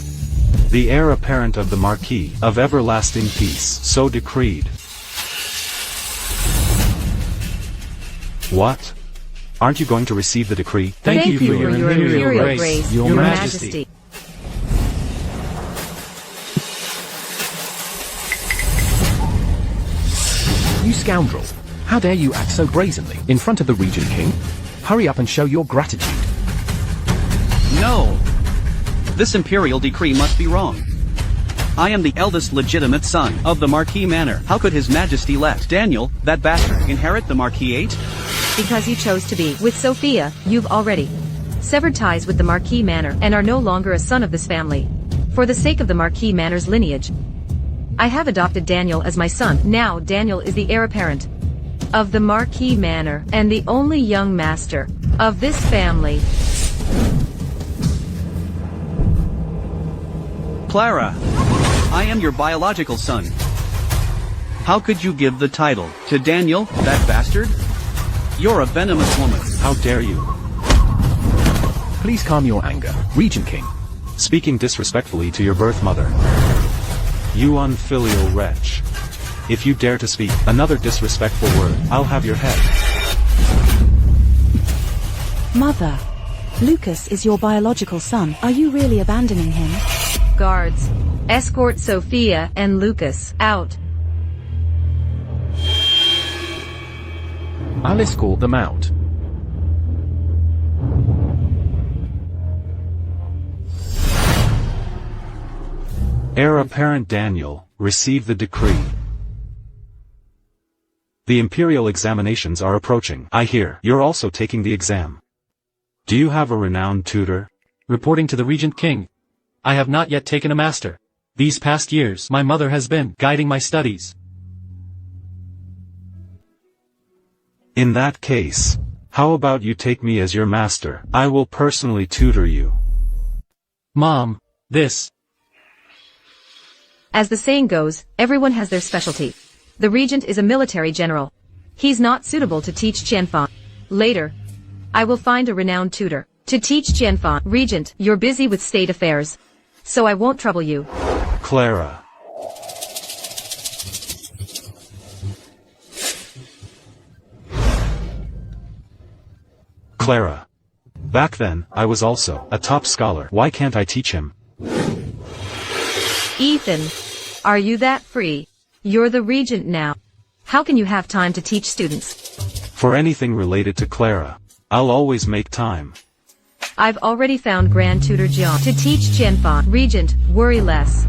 the heir apparent of the Marquis of everlasting peace. So decreed. What? Aren't you going to receive the decree? Thank you for your imperial grace, your majesty. You scoundrel! How dare you act so brazenly in front of the Regent King? Hurry up and show your gratitude. No! This imperial decree must be wrong. I am the eldest legitimate son of the Marquis manor. How could His Majesty let Daniel, that bastard, inherit the Marquisate? Because you chose to be with Sophia, you've already severed ties with the Marquis manor and are no longer a son of this family. For the sake of the Marquis manor's lineage, I have adopted Daniel as my son. Now Daniel is the heir apparent of the Marquis manor and the only young master of this family. Clara, I am your biological son. How could you give the title to Daniel, that bastard? You're a venomous woman. How dare you? Please calm your anger, Regent King. Speaking disrespectfully to your birth mother. You unfilial wretch. If you dare to speak another disrespectful word, I'll have your head. Mother, Lucas is your biological son. Are you really abandoning him? Guards, escort Sophia and Lucas out. I'll escort them out. Heir apparent Daniel, receive the decree. The imperial examinations are approaching. I hear you're also taking the exam. Do you have a renowned tutor? Reporting to the Regent King. I have not yet taken a master. These past years, my mother has been guiding my studies. In that case, how about you take me as your master? I will personally tutor you. Mom, this. As the saying goes, everyone has their specialty. The regent is a military general. He's not suitable to teach Qianfan. Later, I will find a renowned tutor to teach Qianfan. Regent, you're busy with state affairs, so I won't trouble you. Clara. Clara. Back then, I was also a top scholar. Why can't I teach him? Ethan, are you that free? You're the regent now. How can you have time to teach students? For anything related to Clara, I'll always make time. I've already found Grand Tutor Jiang to teach Qianfan. Regent, worry less.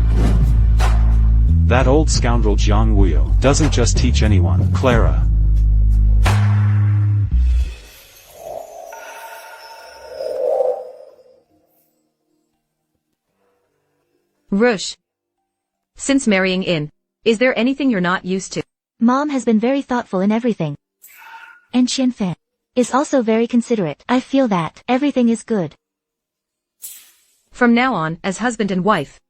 That old scoundrel Jiang Wuyo doesn't just teach anyone. Clara. Rush. Since marrying in, is there anything you're not used to? Mom has been very thoughtful in everything. And Qianfan is also very considerate. I feel that everything is good. From now on, as husband and wife,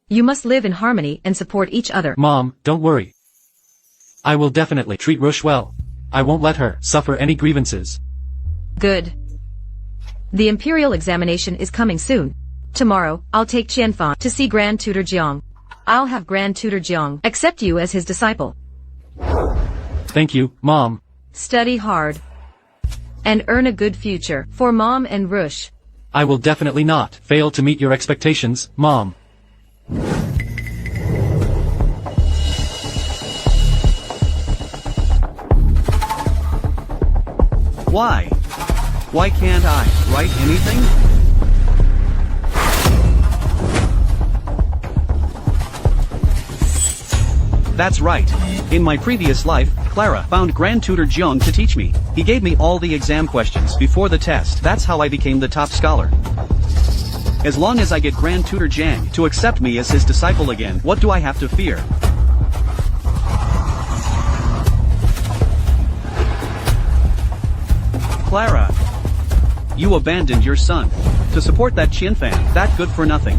you must live in harmony and support each other. Mom, don't worry. I will definitely treat Rush well. I won't let her suffer any grievances. Good. The imperial examination is coming soon. Tomorrow, I'll take Qianfan to see Grand Tutor Jiang. I'll have Grand Tutor Jiang accept you as his disciple. Thank you, Mom. Study hard. And earn a good future for Mom and Rush. I will definitely not fail to meet your expectations, Mom. Why? Why can't I write anything? That's right. In my previous life, Clara found Grand Tutor Jiang to teach me. He gave me all the exam questions before the test. That's how I became the top scholar. As long as I get Grand Tutor Jiang to accept me as his disciple again, what do I have to fear? Clara, you abandoned your son to support that Qianfan, that good for nothing.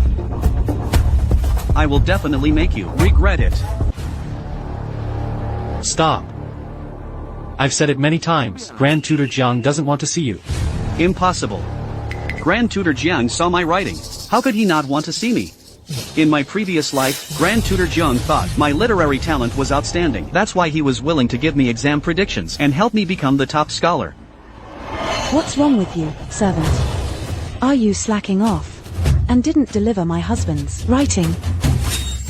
I will definitely make you regret it. Stop. I've said it many times. Grand Tutor Jiang doesn't want to see you. Impossible. Grand Tutor Jiang saw my writing. How could he not want to see me? In my previous life, Grand Tutor Jiang thought my literary talent was outstanding. That's why he was willing to give me exam predictions and help me become the top scholar. What's wrong with you, servant? Are you slacking off? And didn't deliver my husband's writing?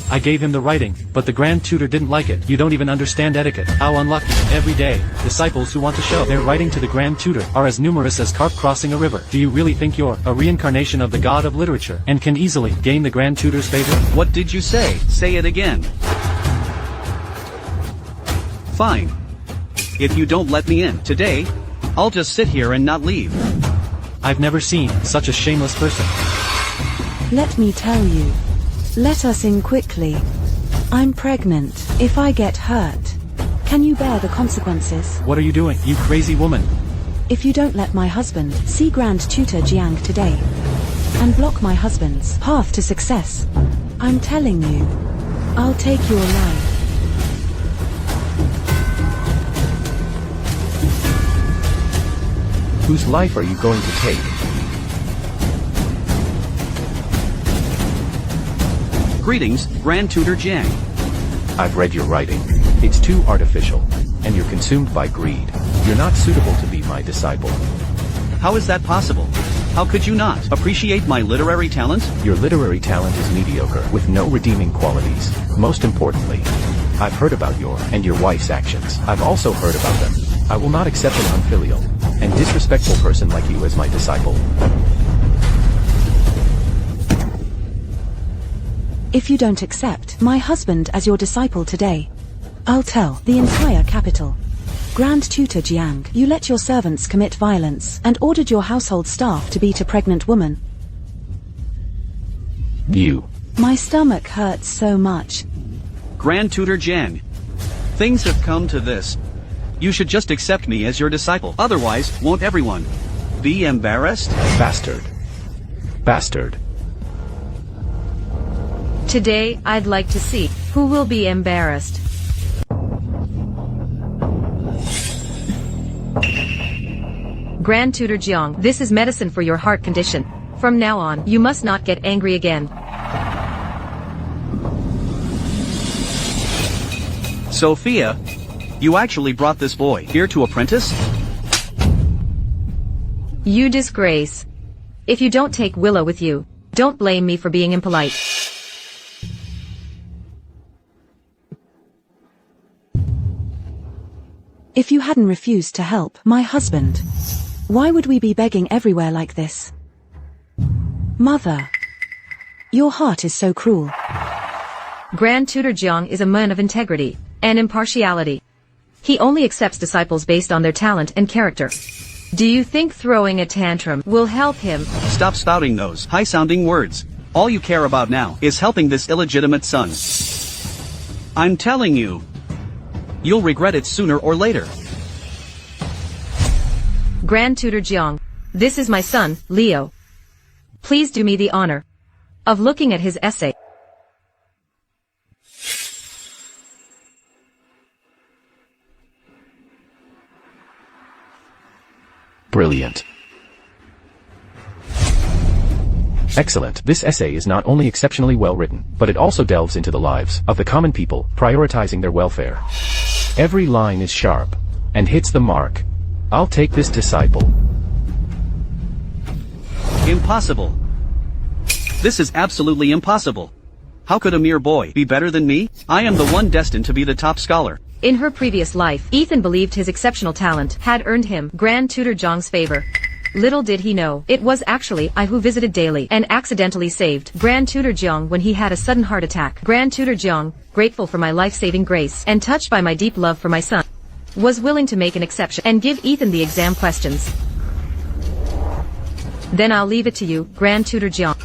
I gave him the writing, but the Grand Tutor didn't like it. You don't even understand etiquette. How unlucky. Every day, disciples who want to show their writing to the Grand Tutor are as numerous as carp crossing a river. Do you really think you're a reincarnation of the god of literature and can easily gain the Grand Tutor's favor? What did you say? Say it again. Fine. If you don't let me in today, I'll just sit here and not leave. I've never seen such a shameless person. Let me tell you. Let us in quickly. I'm pregnant. If I get hurt, can you bear the consequences? What are you doing, you crazy woman? If you don't let my husband see Grand Tutor Jiang today, and block my husband's path to success, I'm telling you, I'll take your life. Whose life are you going to take? Greetings, Grand Tutor Jiang. I've read your writing. It's too artificial, and you're consumed by greed. You're not suitable to be my disciple. How is that possible? How could you not appreciate my literary talent? Your literary talent is mediocre, with no redeeming qualities. Most importantly, I've heard about your and your wife's actions. I've also heard about them. I will not accept an unfilial and disrespectful person like you as my disciple. If you don't accept my husband as your disciple today, I'll tell the entire capital Grand Tutor Jiang, you let your servants commit violence and ordered your household staff to beat a pregnant woman. You. My stomach hurts so much. Grand Tutor Jiang. Things have come to this. You should just accept me as your disciple. Otherwise, won't everyone be embarrassed? Bastard. Bastard. Today, I'd like to see who will be embarrassed. Grand Tutor Jiang, this is medicine for your heart condition. From now on, you must not get angry again. Sophia, you actually brought this boy here to apprentice? You disgrace. If you don't take Willow with you, don't blame me for being impolite. If you hadn't refused to help my husband, why would we be begging everywhere like this? Mother, your heart is so cruel. Grand Tutor Jiang is a man of integrity and impartiality. He only accepts disciples based on their talent and character. Do you think throwing a tantrum will help him? Stop spouting those high-sounding words. All you care about now is helping this illegitimate son. I'm telling you, you'll regret it sooner or later. Grand Tutor Jiang, this is my son, Leo. Please do me the honor of looking at his essay. Brilliant. Excellent. This essay is not only exceptionally well written, but it also delves into the lives of the common people, prioritizing their welfare. Every line is sharp and hits the mark. I'll take this disciple. Impossible. This is absolutely impossible. How could a mere boy be better than me? I am the one destined to be the top scholar. In her previous life, Ethan believed his exceptional talent had earned him Grand Tutor Jiang's favor. Little did he know, it was actually I who visited daily and accidentally saved Grand Tutor Jiang when he had a sudden heart attack. Grand Tutor Jiang, grateful for my life-saving grace and touched by my deep love for my son, was willing to make an exception and give Ethan the exam questions. Then I'll leave it to you, Grand Tutor Jiang.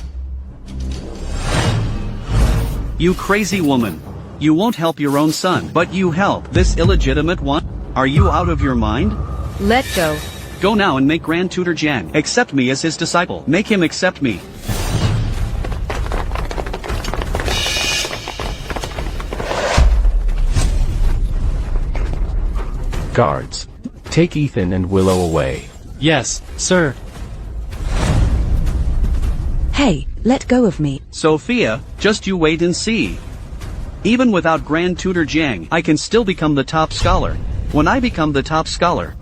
You crazy woman. You won't help your own son, but you help this illegitimate one? Are you out of your mind? Let go. Go now and make Grand Tutor Jiang accept me as his disciple. Make him accept me. Guards, take Ethan and Willow away. Yes, sir. Hey, let go of me. Sophia, just you wait and see. Even without Grand Tutor Jiang, I can still become the top scholar. When I become the top scholar,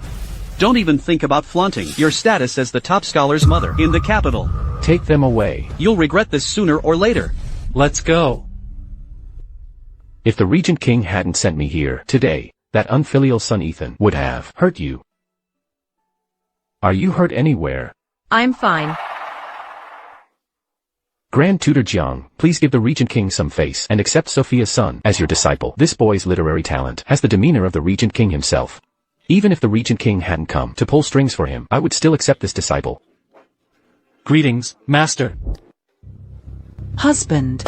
don't even think about flaunting your status as the top scholar's mother in the capital. Take them away. You'll regret this sooner or later. Let's go. If the Regent King hadn't sent me here today, that unfilial son Ethan would have hurt you. Are you hurt anywhere? I'm fine. Grand Tutor Jiang, please give the Regent King some face and accept Sophia's son as your disciple. This boy's literary talent has the demeanor of the Regent King himself. Even if the Regent King hadn't come to pull strings for him, I would still accept this disciple. Greetings, Master. Husband.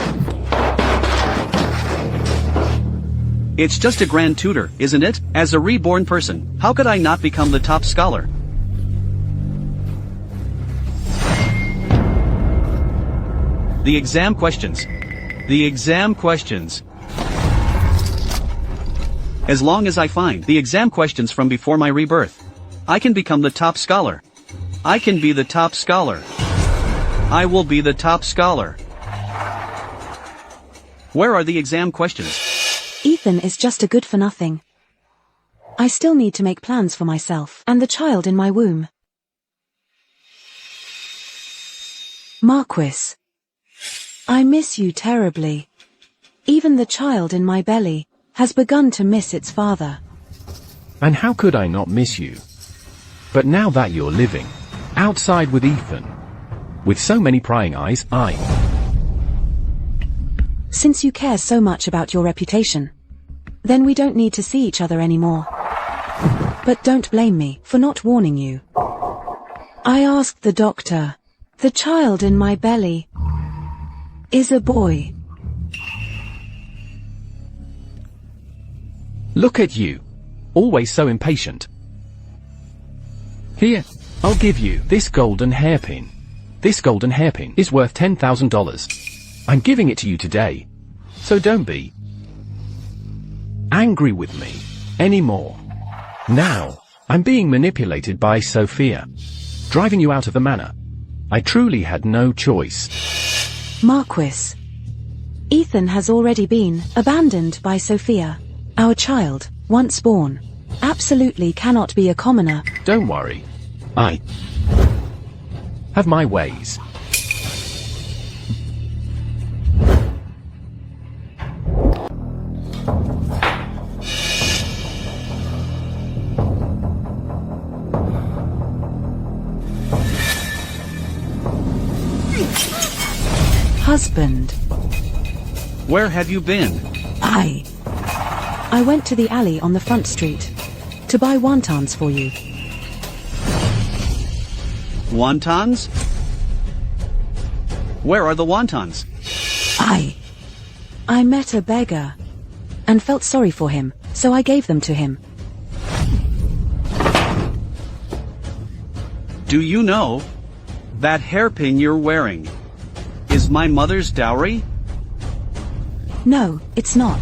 It's just a Grand Tutor, isn't it? As a reborn person, how could I not become the top scholar? The exam questions. The exam questions. As long as I find the exam questions from before my rebirth, I can become the top scholar. I can be the top scholar. I will be the top scholar. Where are the exam questions? Ethan is just a good-for-nothing. I still need to make plans for myself and the child in my womb. Marquis, I miss you terribly. Even the child in my belly has begun to miss its father. And how could I not miss you? But now that you're living outside with Ethan, with so many prying eyes, Since you care so much about your reputation, then we don't need to see each other anymore. But don't blame me for not warning you. I asked the doctor. The child in my belly is a boy. Look at you. Always so impatient. Here, I'll give you this golden hairpin. This golden hairpin is worth $10,000. I'm giving it to you today. So don't be angry with me anymore. Now, I'm being manipulated by Sophia, driving you out of the manor. I truly had no choice. Marquis. Ethan has already been abandoned by Sophia. Our child, once born, absolutely cannot be a commoner. Don't worry. I have my ways. Husband. Where have you been? I went to the alley on the front street to buy wontons for you. Wontons? Where are the wontons? I met a beggar and felt sorry for him, so I gave them to him. Do you know that hairpin you're wearing is my mother's dowry? No, it's not.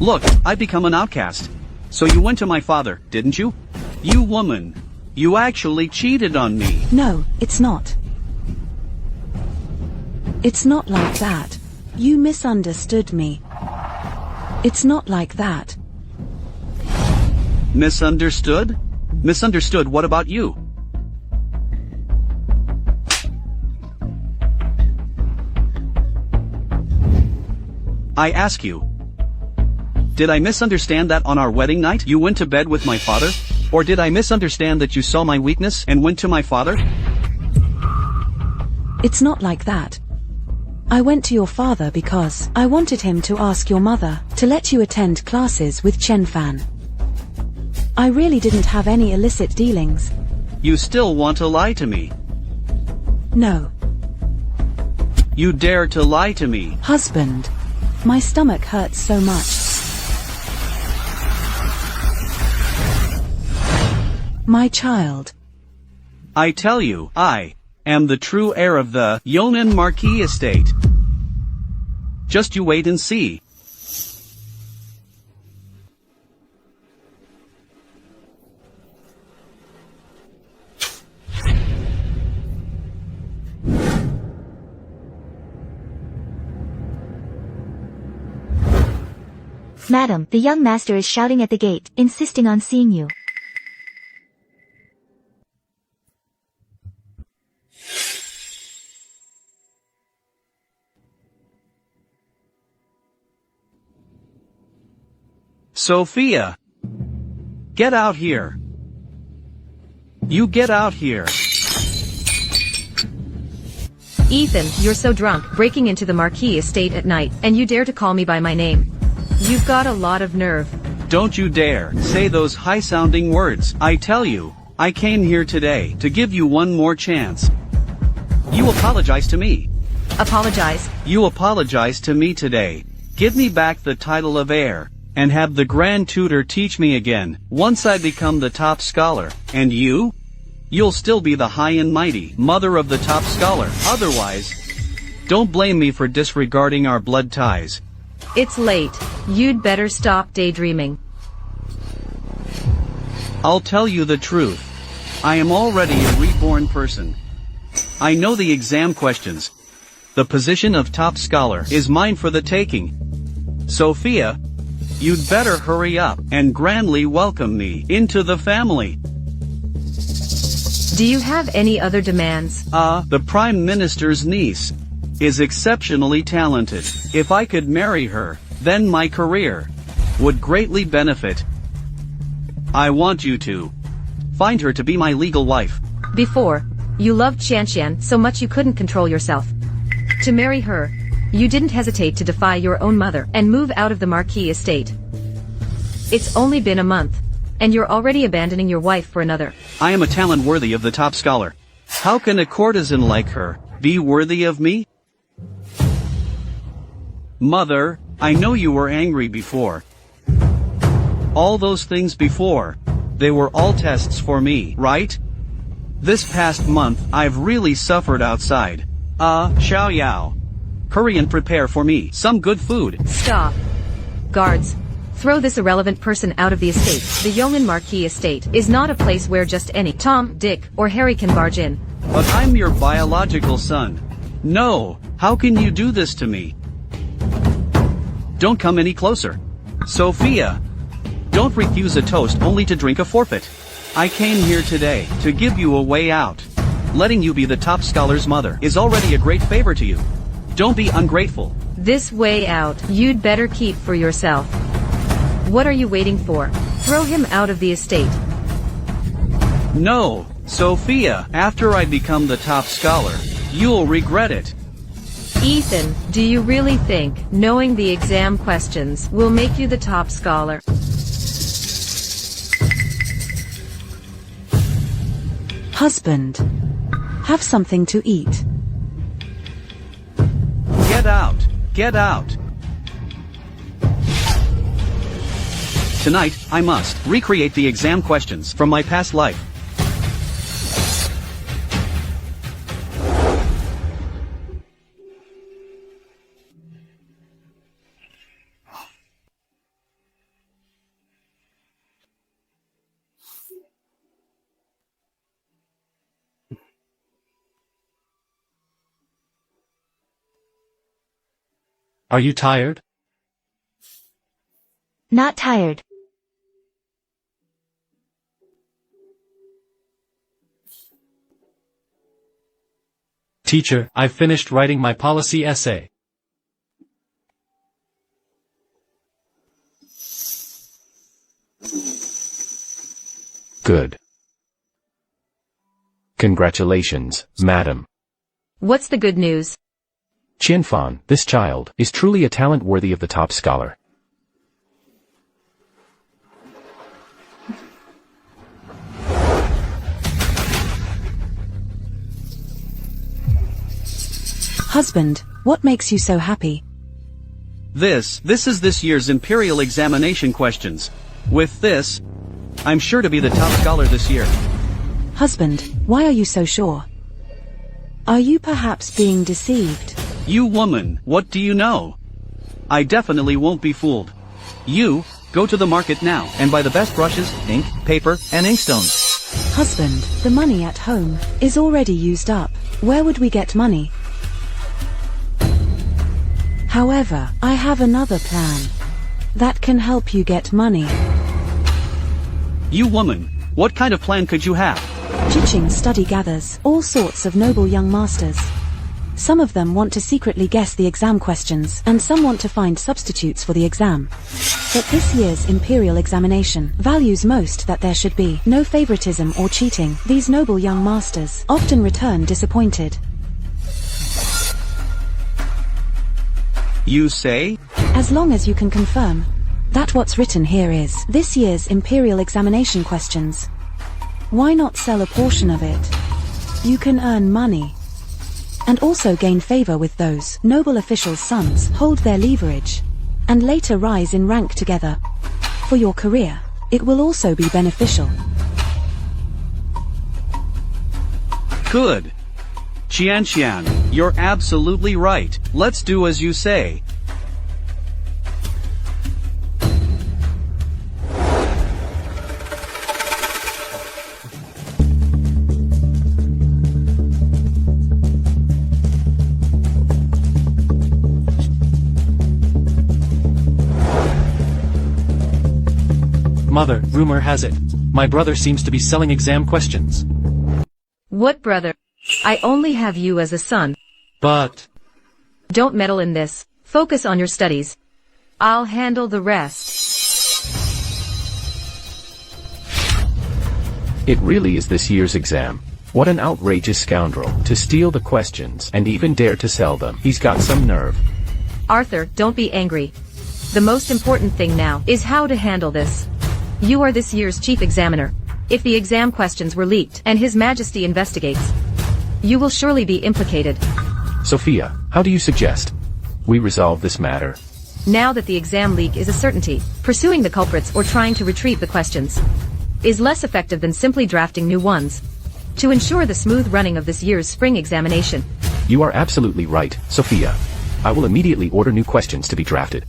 Look, I become an outcast. So you went to my father, didn't you? You woman, you actually cheated on me. No, it's not. It's not like that. You misunderstood me. It's not like that. Misunderstood? Misunderstood what about you? I ask you, did I misunderstand that on our wedding night you went to bed with my father? Or did I misunderstand that you saw my weakness and went to my father? It's not like that. I went to your father because I wanted him to ask your mother to let you attend classes with Chen Fan. I really didn't have any illicit dealings. You still want to lie to me? No. You dare to lie to me? Husband. My stomach hurts so much. My child. I tell you, I am the true heir of the Yonan Marquis estate. Just you wait and see. Madam, the young master is shouting at the gate, insisting on seeing you. Sophia! Get out here! You get out here! Ethan, you're so drunk, breaking into the Marquis estate at night, and you dare to call me by my name. You've got a lot of nerve. Don't you dare say those high-sounding words. I tell you, I came here today to give you one more chance. You apologize to me. Apologize? You apologize to me today. Give me back the title of heir, and have the Grand Tutor teach me again, once I become the top scholar. And you? You'll still be the high and mighty mother of the top scholar. Otherwise, don't blame me for disregarding our blood ties. It's late. You'd better stop daydreaming. I'll tell you the truth. I am already a reborn person. I know the exam questions. The position of top scholar is mine for the taking. Sophia, you'd better hurry up and grandly welcome me into the family. Do you have any other demands? The Prime Minister's niece is exceptionally talented. If I could marry her, then my career would greatly benefit. I want you to find her to be my legal wife. Before, you loved Qianxian so much you couldn't control yourself. To marry her, you didn't hesitate to defy your own mother and move out of the Marquis estate. It's only been a month. And you're already abandoning your wife for another. I am a talent worthy of the top scholar. How can a courtesan like her be worthy of me? Mother, I know you were angry before. All those things before, they were all tests for me, right? This past month I've really suffered outside. Xiao Yao. Hurry and prepare for me some good food. Stop. Guards. Throw this irrelevant person out of the estate. The Yongan Marquis estate is not a place where just any Tom, Dick, or Harry can barge in. But I'm your biological son. No, how can you do this to me? Don't come any closer. Sophia. Don't refuse a toast only to drink a forfeit. I came here today to give you a way out. Letting you be the top scholar's mother is already a great favor to you. Don't be ungrateful. This way out, you'd better keep for yourself. What are you waiting for? Throw him out of the estate. No, Sophia, after I become the top scholar, you'll regret it. Ethan, do you really think knowing the exam questions will make you the top scholar? Husband. Have something to eat. Get out! Get out! Tonight, I must recreate the exam questions from my past life. Are you tired? Not tired. Teacher, I've finished writing my policy essay. Good. Congratulations, madam. What's the good news? Qianfan, this child, is truly a talent worthy of the top scholar. Husband, what makes you so happy? This is this year's Imperial examination questions. With this, I'm sure to be the top scholar this year. Husband, why are you so sure? Are you perhaps being deceived? You woman, what do you know? I definitely won't be fooled. You, go to the market now and buy the best brushes, ink, paper, and inkstones. Husband, the money at home is already used up. Where would we get money? However, I have another plan that can help you get money. You woman, what kind of plan could you have? Jiqing study gathers all sorts of noble young masters. Some of them want to secretly guess the exam questions, and some want to find substitutes for the exam. But this year's Imperial examination values most that there should be no favoritism or cheating. These noble young masters often return disappointed. You say? As long as you can confirm that what's written here is this year's Imperial examination questions. Why not sell a portion of it? You can earn money and also gain favor with those noble officials' sons, hold their leverage, and later rise in rank together. For your career, it will also be beneficial. Good. Qian, you're absolutely right. Let's do as you say. Mother, rumor has it. My brother seems to be selling exam questions. What brother? I only have you as a son. But... Don't meddle in this. Focus on your studies. I'll handle the rest. It really is this year's exam. What an outrageous scoundrel, to steal the questions and even dare to sell them. He's got some nerve. Arthur, don't be angry. The most important thing now is how to handle this. You are this year's chief examiner. If the exam questions were leaked and His Majesty investigates, you will surely be implicated. Sophia, how do you suggest we resolve this matter? Now that the exam leak is a certainty, pursuing the culprits or trying to retrieve the questions is less effective than simply drafting new ones to ensure the smooth running of this year's spring examination. You are absolutely right, Sophia. I will immediately order new questions to be drafted.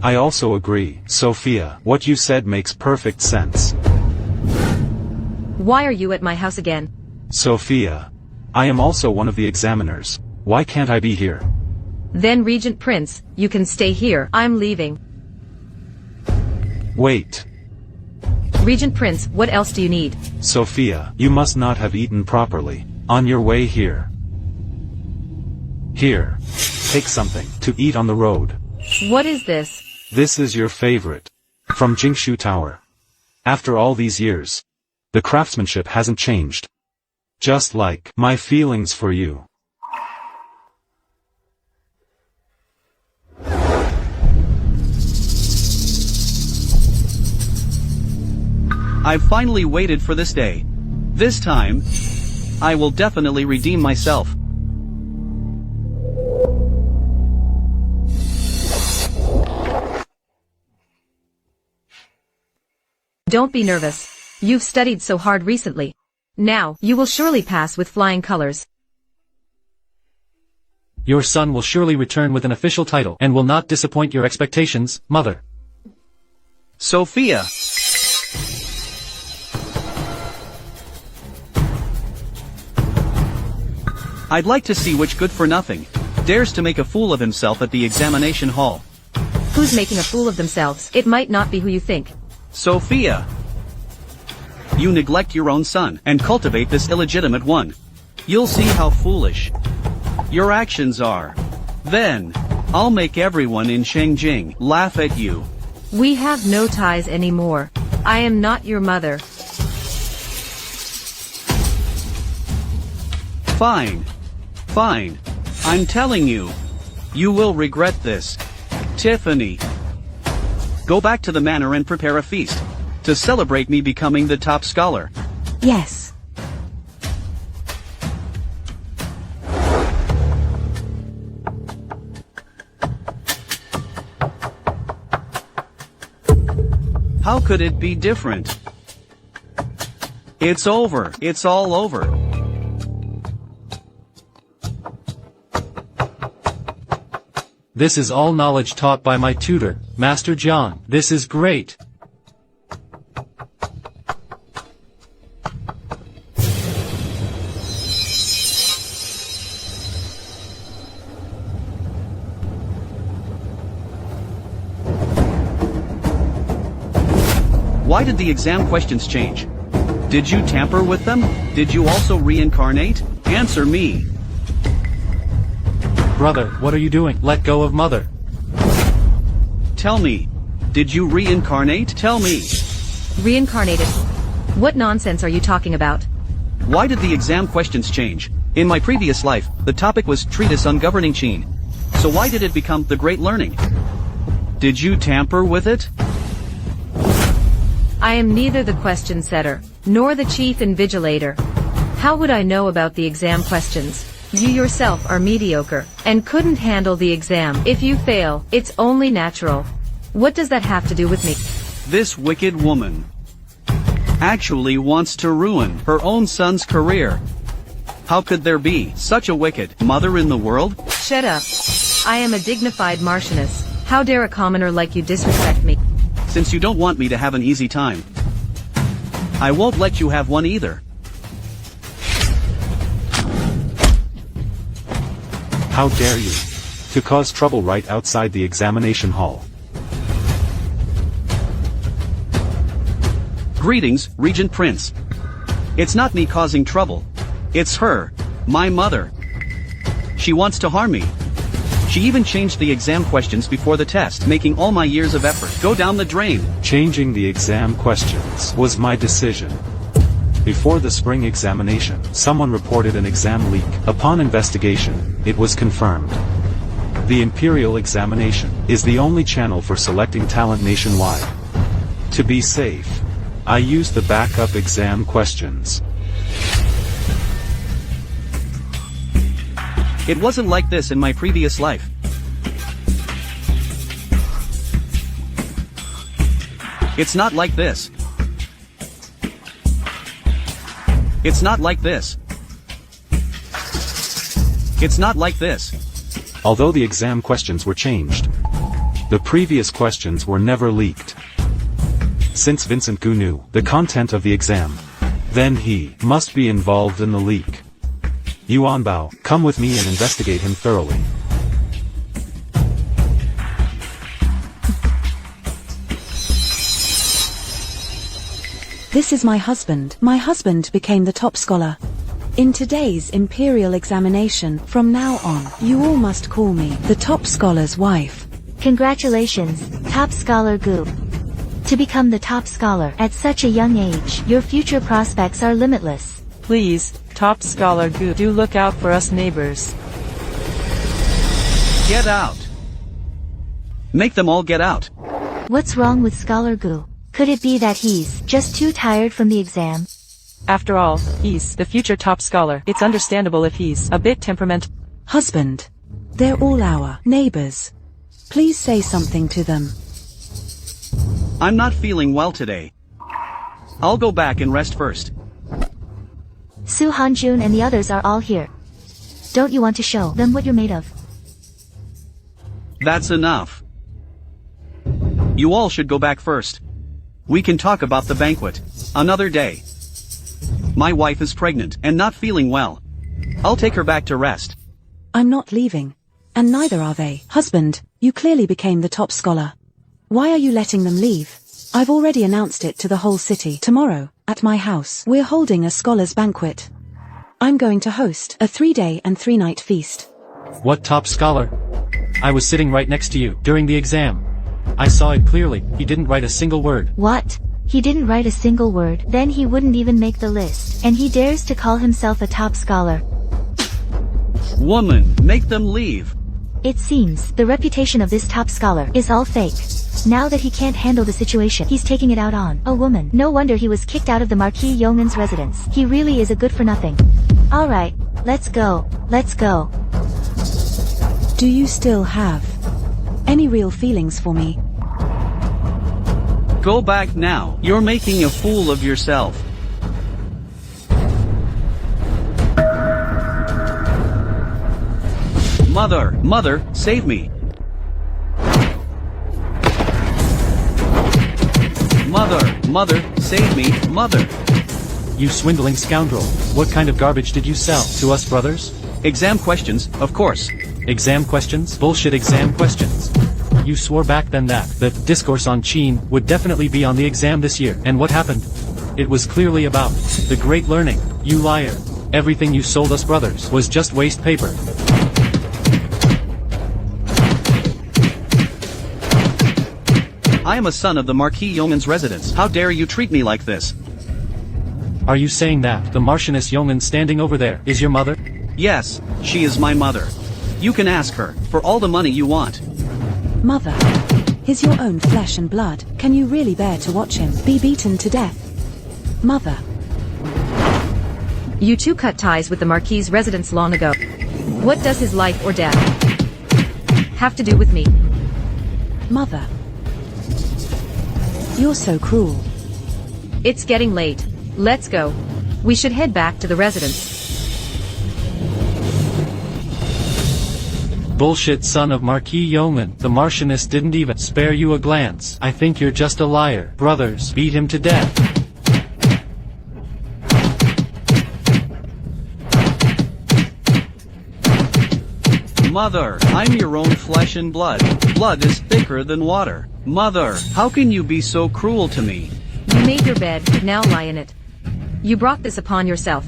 I also agree, Sophia. What you said makes perfect sense. Why are you at my house again? Sophia, I am also one of the examiners. Why can't I be here? Then Regent Prince, you can stay here. I'm leaving. Wait. Regent Prince, what else do you need? Sophia, you must not have eaten properly on your way here. Here. Take something to eat on the road. What is this? This is your favorite. From Jingshu Tower. After all these years, the craftsmanship hasn't changed. Just like my feelings for you. I've finally waited for this day. This time, I will definitely redeem myself. Don't be nervous. You've studied so hard recently. Now, you will surely pass with flying colors. Your son will surely return with an official title and will not disappoint your expectations, mother. Sophia. I'd like to see which good-for-nothing dares to make a fool of himself at the examination hall. Who's making a fool of themselves? It might not be who you think. Sophia. You neglect your own son and cultivate this illegitimate one. You'll see how foolish your actions are. Then, I'll make everyone in Shengjing laugh at you. We have no ties anymore. I am not your mother. Fine. Fine. I'm telling you. You will regret this. Tiffany. Go back to the manor and prepare a feast to celebrate me becoming the top scholar. Yes. How could it be different? It's over. It's all over. This is all knowledge taught by my tutor, Master John. This is great. Why did the exam questions change? Did you tamper with them? Did you also reincarnate? Answer me. Brother, what are you doing? Let go of mother. Tell me. Did you reincarnate? Tell me. Reincarnated? What nonsense are you talking about? Why did the exam questions change? In my previous life, the topic was Treatise on Governing Qin. So why did it become the Great Learning? Did you tamper with it? I am neither the question setter, nor the chief invigilator. How would I know about the exam questions? You yourself are mediocre, and couldn't handle the exam. If you fail, it's only natural. What does that have to do with me? This wicked woman actually wants to ruin her own son's career. How could there be such a wicked mother in the world? Shut up. I am a dignified Marchioness. How dare a commoner like you disrespect me? Since you don't want me to have an easy time, I won't let you have one either. How dare you to cause trouble right outside the examination hall. Greetings, Regent Prince. It's not me causing trouble. It's her, my mother. She wants to harm me. She even changed the exam questions before the test, making all my years of effort go down the drain. Changing the exam questions was my decision. Before the spring examination, someone reported an exam leak. Upon investigation, it was confirmed. The Imperial examination is the only channel for selecting talent nationwide. To be safe, I used the backup exam questions. It wasn't like this in my previous life. It's not like this. It's not like this. It's not like this. Although the exam questions were changed, the previous questions were never leaked. Since Vincent Gu knew the content of the exam, then he must be involved in the leak. Yuan Bao, come with me and investigate him thoroughly. This is my husband. My husband became the top scholar. In today's Imperial examination, from now on, you all must call me the top scholar's wife. Congratulations, top scholar Gu. To become the top scholar at such a young age, your future prospects are limitless. Please, top scholar Gu, do look out for us neighbors. Get out. Make them all get out. What's wrong with scholar Gu? Could it be that he's just too tired from the exam? After all, he's the future top scholar. It's understandable if he's a bit temperamental. Husband. They're all our neighbors. Please say something to them. I'm not feeling well today. I'll go back and rest first. Su Hanjun and the others are all here. Don't you want to show them what you're made of? That's enough. You all should go back first. We can talk about the banquet another day. My wife is pregnant and not feeling well. I'll take her back to rest. I'm not leaving. And neither are they. Husband, you clearly became the top scholar. Why are you letting them leave? I've already announced it to the whole city. Tomorrow, at my house, we're holding a scholars' banquet. I'm going to host a 3-day and 3-night feast. What top scholar? I was sitting right next to you during the exam. I saw it clearly. He didn't write a single word. What? He didn't write a single word. Then he wouldn't even make the list. And he dares to call himself a top scholar. Woman, make them leave. It seems the reputation of this top scholar is all fake. Now that he can't handle the situation, he's taking it out on a woman. No wonder he was kicked out of the Marquis Yeoman's residence. He really is a good for nothing. Alright, let's go. Let's go. Do you still have any real feelings for me? Go back now. You're making a fool of yourself. Mother, save me. Mother, save me, mother. You swindling scoundrel. What kind of garbage did you sell to us brothers? Exam questions, of course. Exam questions? Bullshit exam questions. You swore back then that the discourse on Qin would definitely be on the exam this year. And what happened? It was clearly about the great learning. You liar. Everything you sold us brothers was just waste paper. I am a son of the Marquis Yeoman's residence. How dare you treat me like this? Are you saying that the Martianess Yeoman standing over there is your mother? Yes, she is my mother. You can ask her for all the money you want. Mother. He's your own flesh and blood. Can you really bear to watch him be beaten to death? Mother. You two cut ties with the Marquis' residence long ago. What does his life or death have to do with me? Mother. You're so cruel. It's getting late. Let's go. We should head back to the residence. Bullshit, son of Marquis Yeoman. The Martianess didn't even spare you a glance. I think you're just a liar. Brothers, beat him to death. Mother, I'm your own flesh and blood. Blood is thicker than water. Mother, how can you be so cruel to me? You made your bed, now lie in it. You brought this upon yourself.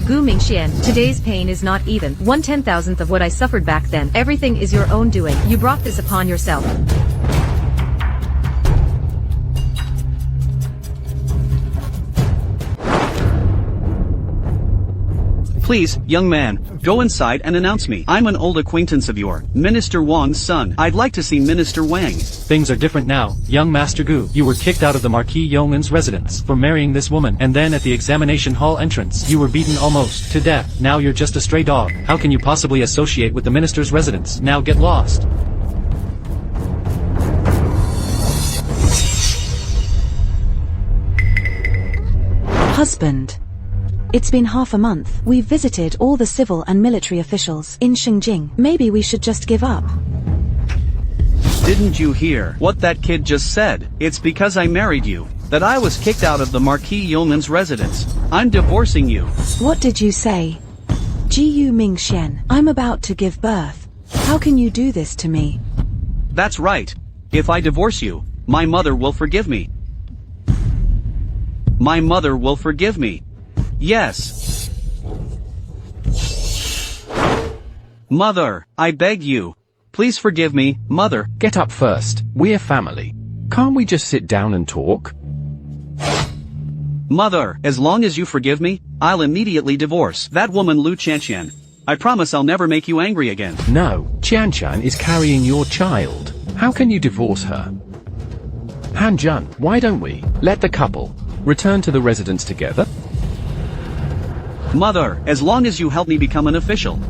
Gu Mingxian, today's pain is not even 1/10,000th of what I suffered back then. Everything is your own doing. You brought this upon yourself. Please, young man, go inside and announce me. I'm an old acquaintance of yours, Minister Wang's son. I'd like to see Minister Wang. Things are different now, young Master Gu. You were kicked out of the Marquis Yonglin's residence for marrying this woman, and then at the examination hall entrance, you were beaten almost to death. Now you're just a stray dog. How can you possibly associate with the minister's residence? Now get lost. Husband. It's been half a month. We've visited all the civil and military officials in Xinjiang. Maybe we should just give up. Didn't you hear what that kid just said? It's because I married you that I was kicked out of the Marquis Yonglin's residence. I'm divorcing you. What did you say? Jiyu Mingxian, I'm about to give birth. How can you do this to me? That's right. If I divorce you, my mother will forgive me. My mother will forgive me. Yes. Mother, I beg you. Please forgive me, Mother. Get up first. We're family. Can't we just sit down and talk? Mother, as long as you forgive me, I'll immediately divorce that woman Lu Qianqian. I promise I'll never make you angry again. No, Qianshan is carrying your child. How can you divorce her? Hanjun, why don't we let the couple return to the residence together? Mother, as long as you help me become an official,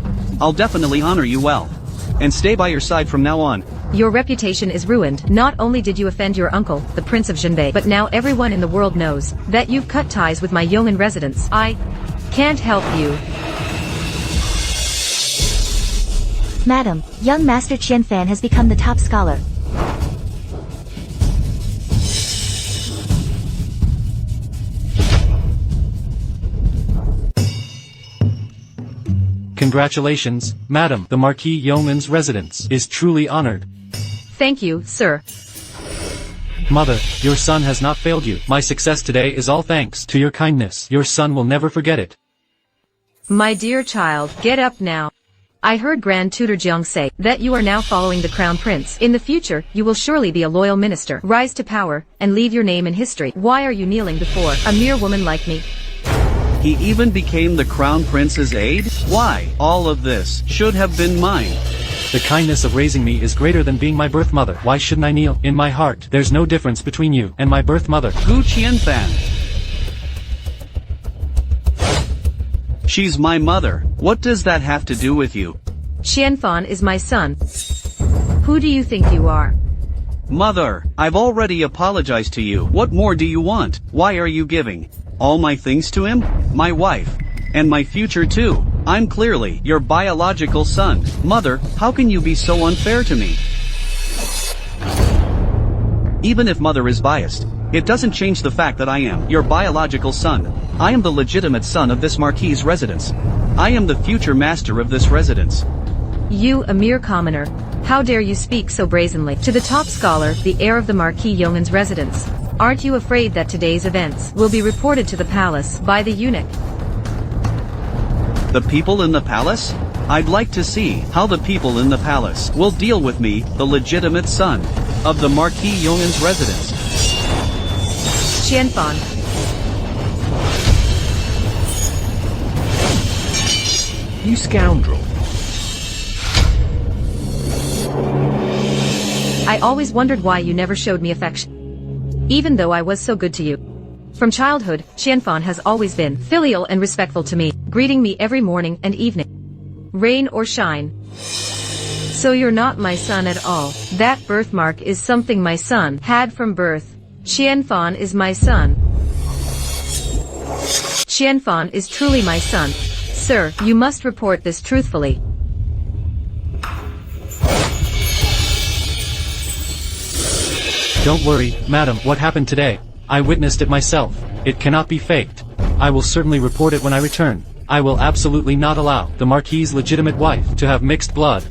I'll definitely honor you well. And stay by your side from now on. Your reputation is ruined. Not only did you offend your uncle, the Prince of Zhenbei, but now everyone in the world knows that you've cut ties with my Yongin residence. I can't help you. Madam, young Master Qianfan has become the top scholar. Congratulations, madam. The Marquis Yonglin's residence is truly honored. Thank you, sir. Mother, your son has not failed you. My success today is all thanks to your kindness. Your son will never forget it. My dear child, get up now. I heard Grand Tutor Jiang say that you are now following the Crown Prince. In the future, you will surely be a loyal minister. Rise to power, and leave your name in history. Why are you kneeling before a mere woman like me? He even became the Crown Prince's aide? Why? All of this should have been mine. The kindness of raising me is greater than being my birth mother. Why shouldn't I kneel? In my heart, there's no difference between you and my birth mother. Gu Qianfan. She's my mother. What does that have to do with you? Qianfan is my son. Who do you think you are? Mother, I've already apologized to you. What more do you want? Why are you giving all my things to him? My wife. And my future too. I'm clearly your biological son. Mother, how can you be so unfair to me? Even if Mother is biased, it doesn't change the fact that I am your biological son. I am the legitimate son of this Marquis' residence. I am the future master of this residence. You, a mere commoner. How dare you speak so brazenly to the top scholar, the heir of the Marquis Yonglin's residence? Aren't you afraid that today's events will be reported to the palace by the eunuch? The people in the palace? I'd like to see how the people in the palace will deal with me, the legitimate son of the Marquis Yonglin's residence. Qianfan. You scoundrel. I always wondered why you never showed me affection. Even though I was so good to you. From childhood, Qianfan has always been filial and respectful to me, greeting me every morning and evening. Rain or shine. So you're not my son at all. That birthmark is something my son had from birth. Qianfan is my son. Qianfan is truly my son. Sir, you must report this truthfully. Don't worry, madam, what happened today? I witnessed it myself. It cannot be faked. I will certainly report it when I return. I will absolutely not allow the Marquis' legitimate wife to have mixed blood.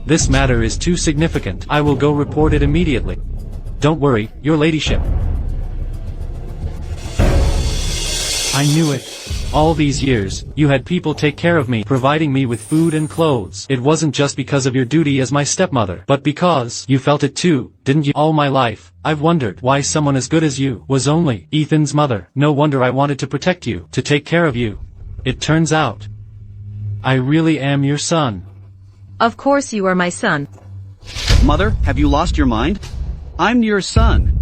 This matter is too significant. I will go report it immediately. Don't worry, your ladyship. I knew it. All these years, you had people take care of me, providing me with food and clothes. It wasn't just because of your duty as my stepmother, but because you felt it too, didn't you? All my life, I've wondered why someone as good as you was only Ethan's mother. No wonder I wanted to protect you, to take care of you. It turns out, I really am your son. Of course you are my son. Mother, have you lost your mind? I'm your son.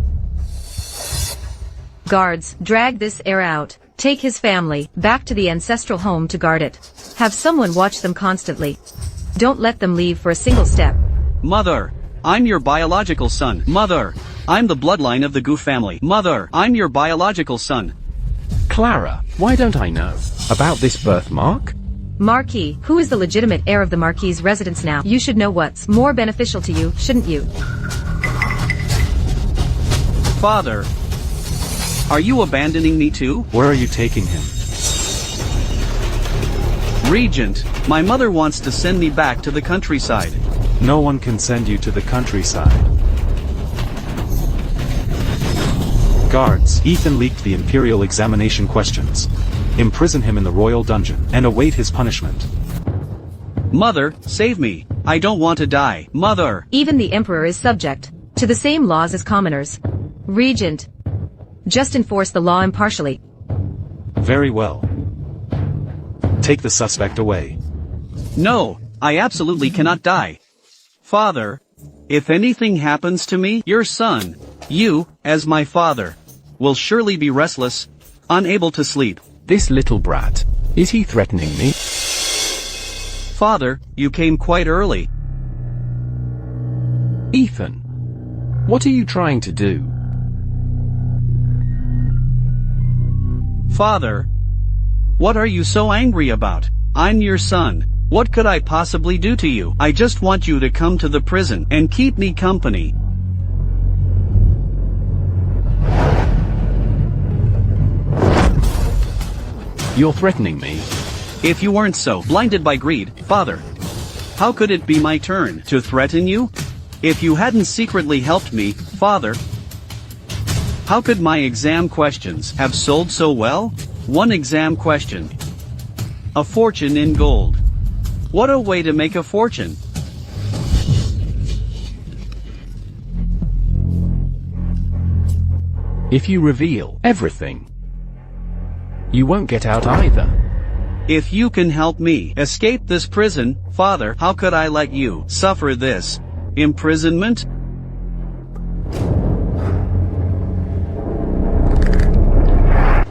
Guards, drag this heir out. Take his family back to the ancestral home to guard it. Have someone watch them constantly. Don't let them leave for a single step. Mother, I'm your biological son. Mother, I'm the bloodline of the Goof family. Mother, I'm your biological son. Clara, why don't I know about this birthmark? Marquis, who is the legitimate heir of the Marquis's residence now? You should know what's more beneficial to you, shouldn't you? Father, are you abandoning me too? Where are you taking him? Regent, my mother wants to send me back to the countryside. No one can send you to the countryside. Guards, Ethan leaked the Imperial examination questions. Imprison him in the royal dungeon, and await his punishment. Mother, save me. I don't want to die. Mother! Even the Emperor is subject to the same laws as commoners. Regent, just enforce the law impartially. Very well. Take the suspect away. No, I absolutely cannot die. Father, if anything happens to me, your son, you, as my father, will surely be restless, unable to sleep. This little brat, is he threatening me? Father, you came quite early. Ethan, what are you trying to do? Father, what are you so angry about? I'm your son. What could I possibly do to you? I just want you to come to the prison and keep me company. You're threatening me. If you weren't so blinded by greed, Father, how could it be my turn to threaten you? If you hadn't secretly helped me, Father, how could my exam questions have sold so well? One exam question. A fortune in gold. What a way to make a fortune. If you reveal everything, you won't get out either. If you can help me escape this prison, Father, how could I let you suffer this imprisonment?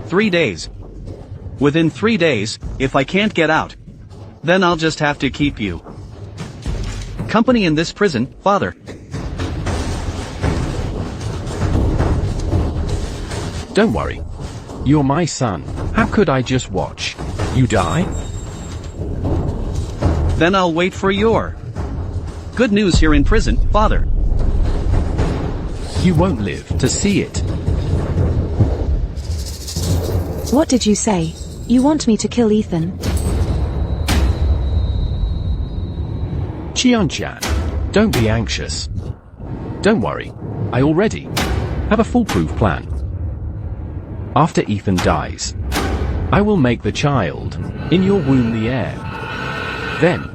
"3 days. Within 3 days, if I can't get out, then I'll just have to keep you company in this prison, Father." Don't worry. You're my son. How could I just watch you die? Then I'll wait for your good news here in prison, Father. You won't live to see it. What did you say? You want me to kill Ethan? Qianchan, don't be anxious. Don't worry. I already have a foolproof plan. After Ethan dies, I will make the child in your womb the heir. Then,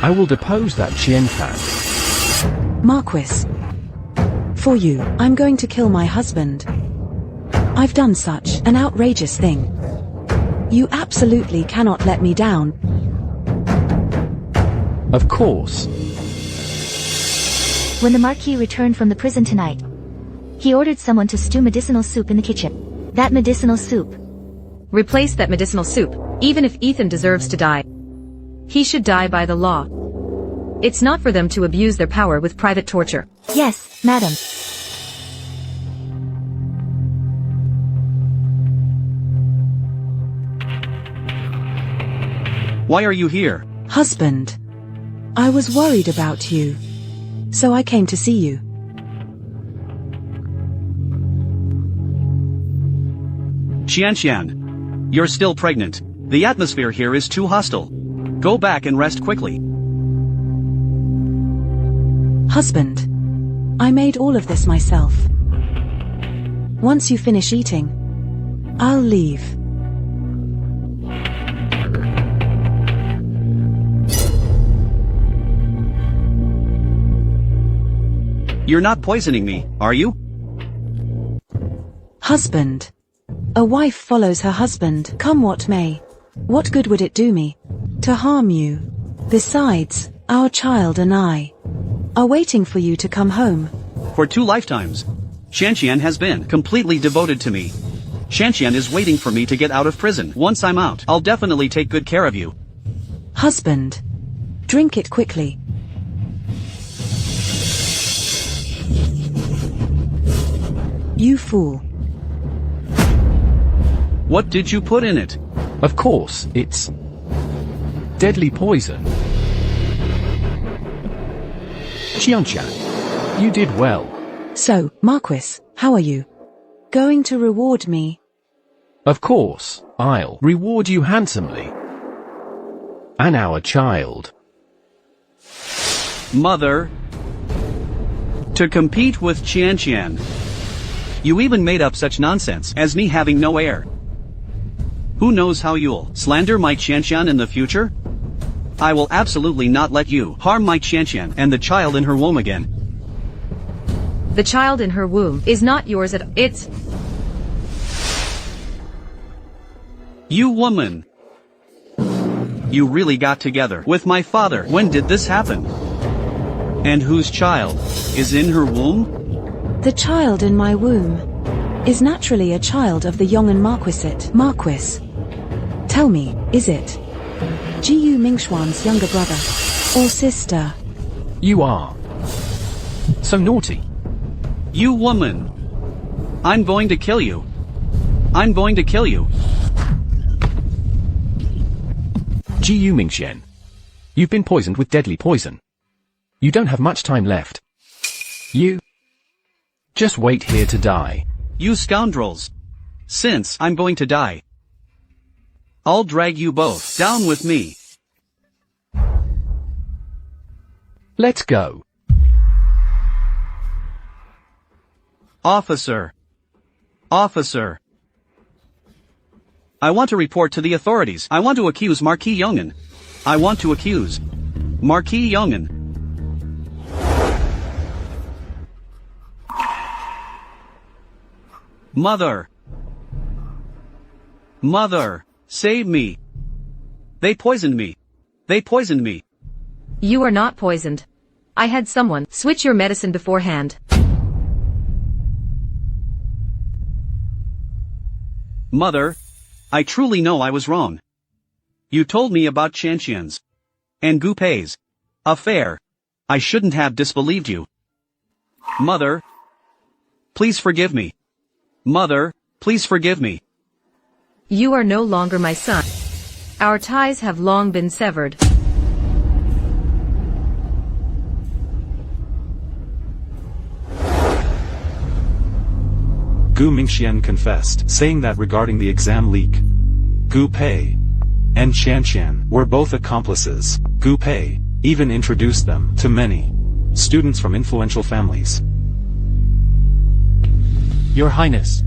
I will depose that Qianchan. Marquis. For you, I'm going to kill my husband. I've done such an outrageous thing. You absolutely cannot let me down. Of course. When the Marquis returned from the prison tonight, he ordered someone to stew medicinal soup in the kitchen. That medicinal soup. Replace that medicinal soup, even if Ethan deserves to die. He should die by the law. It's not for them to abuse their power with private torture. Yes, madam. Why are you here? Husband. I was worried about you. So I came to see you. Qianchan, you're still pregnant. The atmosphere here is too hostile. Go back and rest quickly. Husband. I made all of this myself. Once you finish eating, I'll leave. You're not poisoning me, are you? Husband. A wife follows her husband, come what may. What good would it do me to harm you? Besides, our child and I are waiting for you to come home. For 2 lifetimes, Xianxian has been completely devoted to me. Xianxian is waiting for me to get out of prison. Once I'm out, I'll definitely take good care of you. Husband. Drink it quickly. You fool. What did you put in it? Of course, it's deadly poison. Xianxian, you did well. So, Marquis, how are you going to reward me? Of course, I'll reward you handsomely. And our child. Mother. To compete with Xianxian. You even made up such nonsense as me having no heir. Who knows how you'll slander my Xianxian in the future? I will absolutely not let you harm my Xianxian and the child in her womb again. The child in her womb is not yours it's... You woman. You really got together with my father. When did this happen? And whose child is in her womb? The child in my womb is naturally a child of the Yong'an Marquisate. Marquis. Tell me, is it Jiyu Mingxuan's younger brother or sister? You are so naughty. You woman. I'm going to kill you. I'm going to kill you. Jiyu Mingxian, you've been poisoned with deadly poison. You don't have much time left. You just wait here to die. You scoundrels. Since I'm going to die, I'll drag you both down with me. Let's go. Officer. Officer. I want to report to the authorities. I want to accuse Marquis Yong'an. I want to accuse Marquis Yong'an. Mother. Mother. Save me. They poisoned me. They poisoned me. You are not poisoned. I had someone switch your medicine beforehand. Mother, I truly know I was wrong. You told me about Xianxian's and Gu Pei's affair. I shouldn't have disbelieved you. Mother, please forgive me. Mother, please forgive me. You are no longer my son. Our ties have long been severed. Gu Mingxian confessed, saying that regarding the exam leak, Gu Pei and Xianxian were both accomplices. Gu Pei even introduced them to many students from influential families. Your Highness,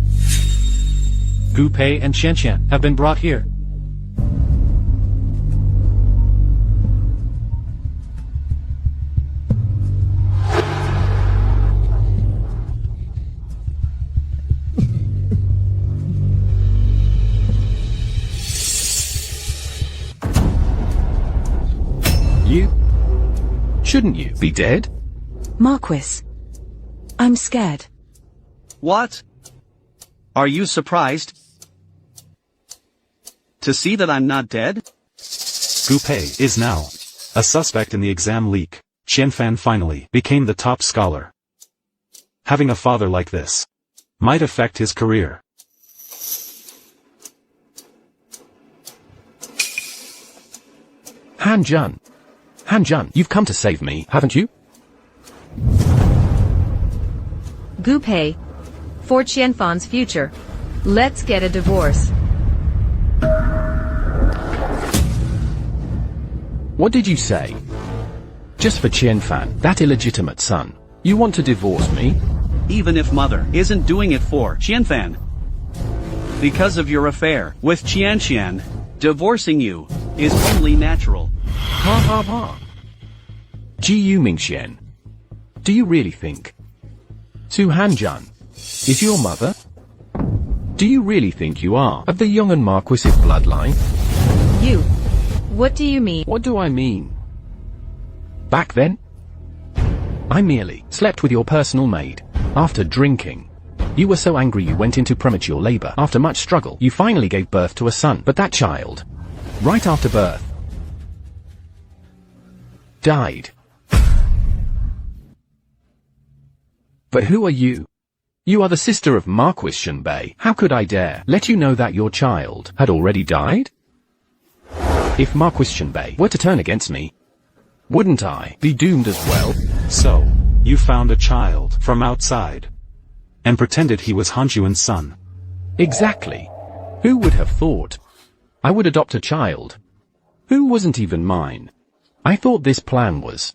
Gu Pei and Xianxian have been brought here. Shouldn't you be dead? Marquis. I'm scared. What? Are you surprised to see that I'm not dead? Gu Pei is now a suspect in the exam leak. Qianfan finally became the top scholar. Having a father like this might affect his career. Han Jun, you've come to save me, haven't you? Gu Pei. For Qianfan's future. Let's get a divorce. What did you say? Just for Qianfan, that illegitimate son, you want to divorce me? Even if mother isn't doing it for Qianfan. Because of your affair with Qianxian, divorcing you is only natural. Ha ha ha. Jiyu Mingxian, do you really think Su Hanjun is your mother? Do you really think you are of the Yongan Marquis's bloodline? You. What do you mean? What do I mean? Back then, I merely slept with your personal maid. After drinking, you were so angry you went into premature labor. After much struggle, you finally gave birth to a son. But that child, right after birth, died. But who are you? You are the sister of Marquis Shunbei. How could I dare let you know that your child had already died? If Marquis Shunbei were to turn against me, wouldn't I be doomed as well? So, you found a child from outside and pretended he was Hanjuan's son. Exactly. Who would have thought I would adopt a child who wasn't even mine? I thought this plan was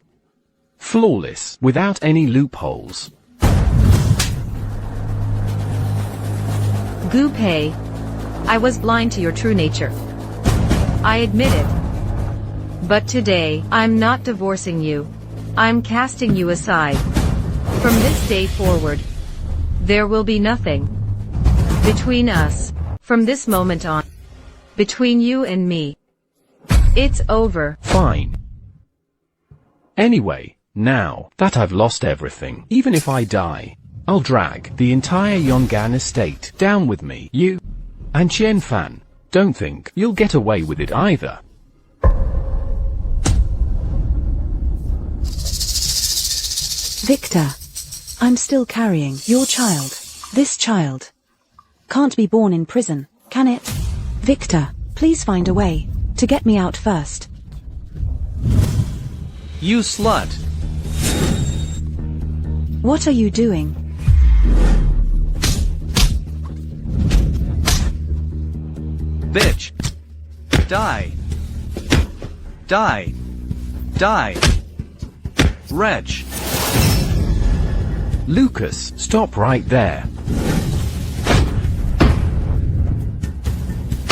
flawless, without any loopholes. Gu Pei. I was blind to your true nature. I admit it. But today, I'm not divorcing you. I'm casting you aside. From this day forward, there will be nothing between us. From this moment on, between you and me, it's over. Fine. Anyway, now that I've lost everything, even if I die, I'll drag the entire Yongan estate down with me. You and Qian Fan don't think you'll get away with it either. Victor, I'm still carrying your child. This child can't be born in prison, can it? Victor, please find a way to get me out first. You slut. What are you doing? Bitch. Die. Die. Die. Wretch. Lucas, stop right there.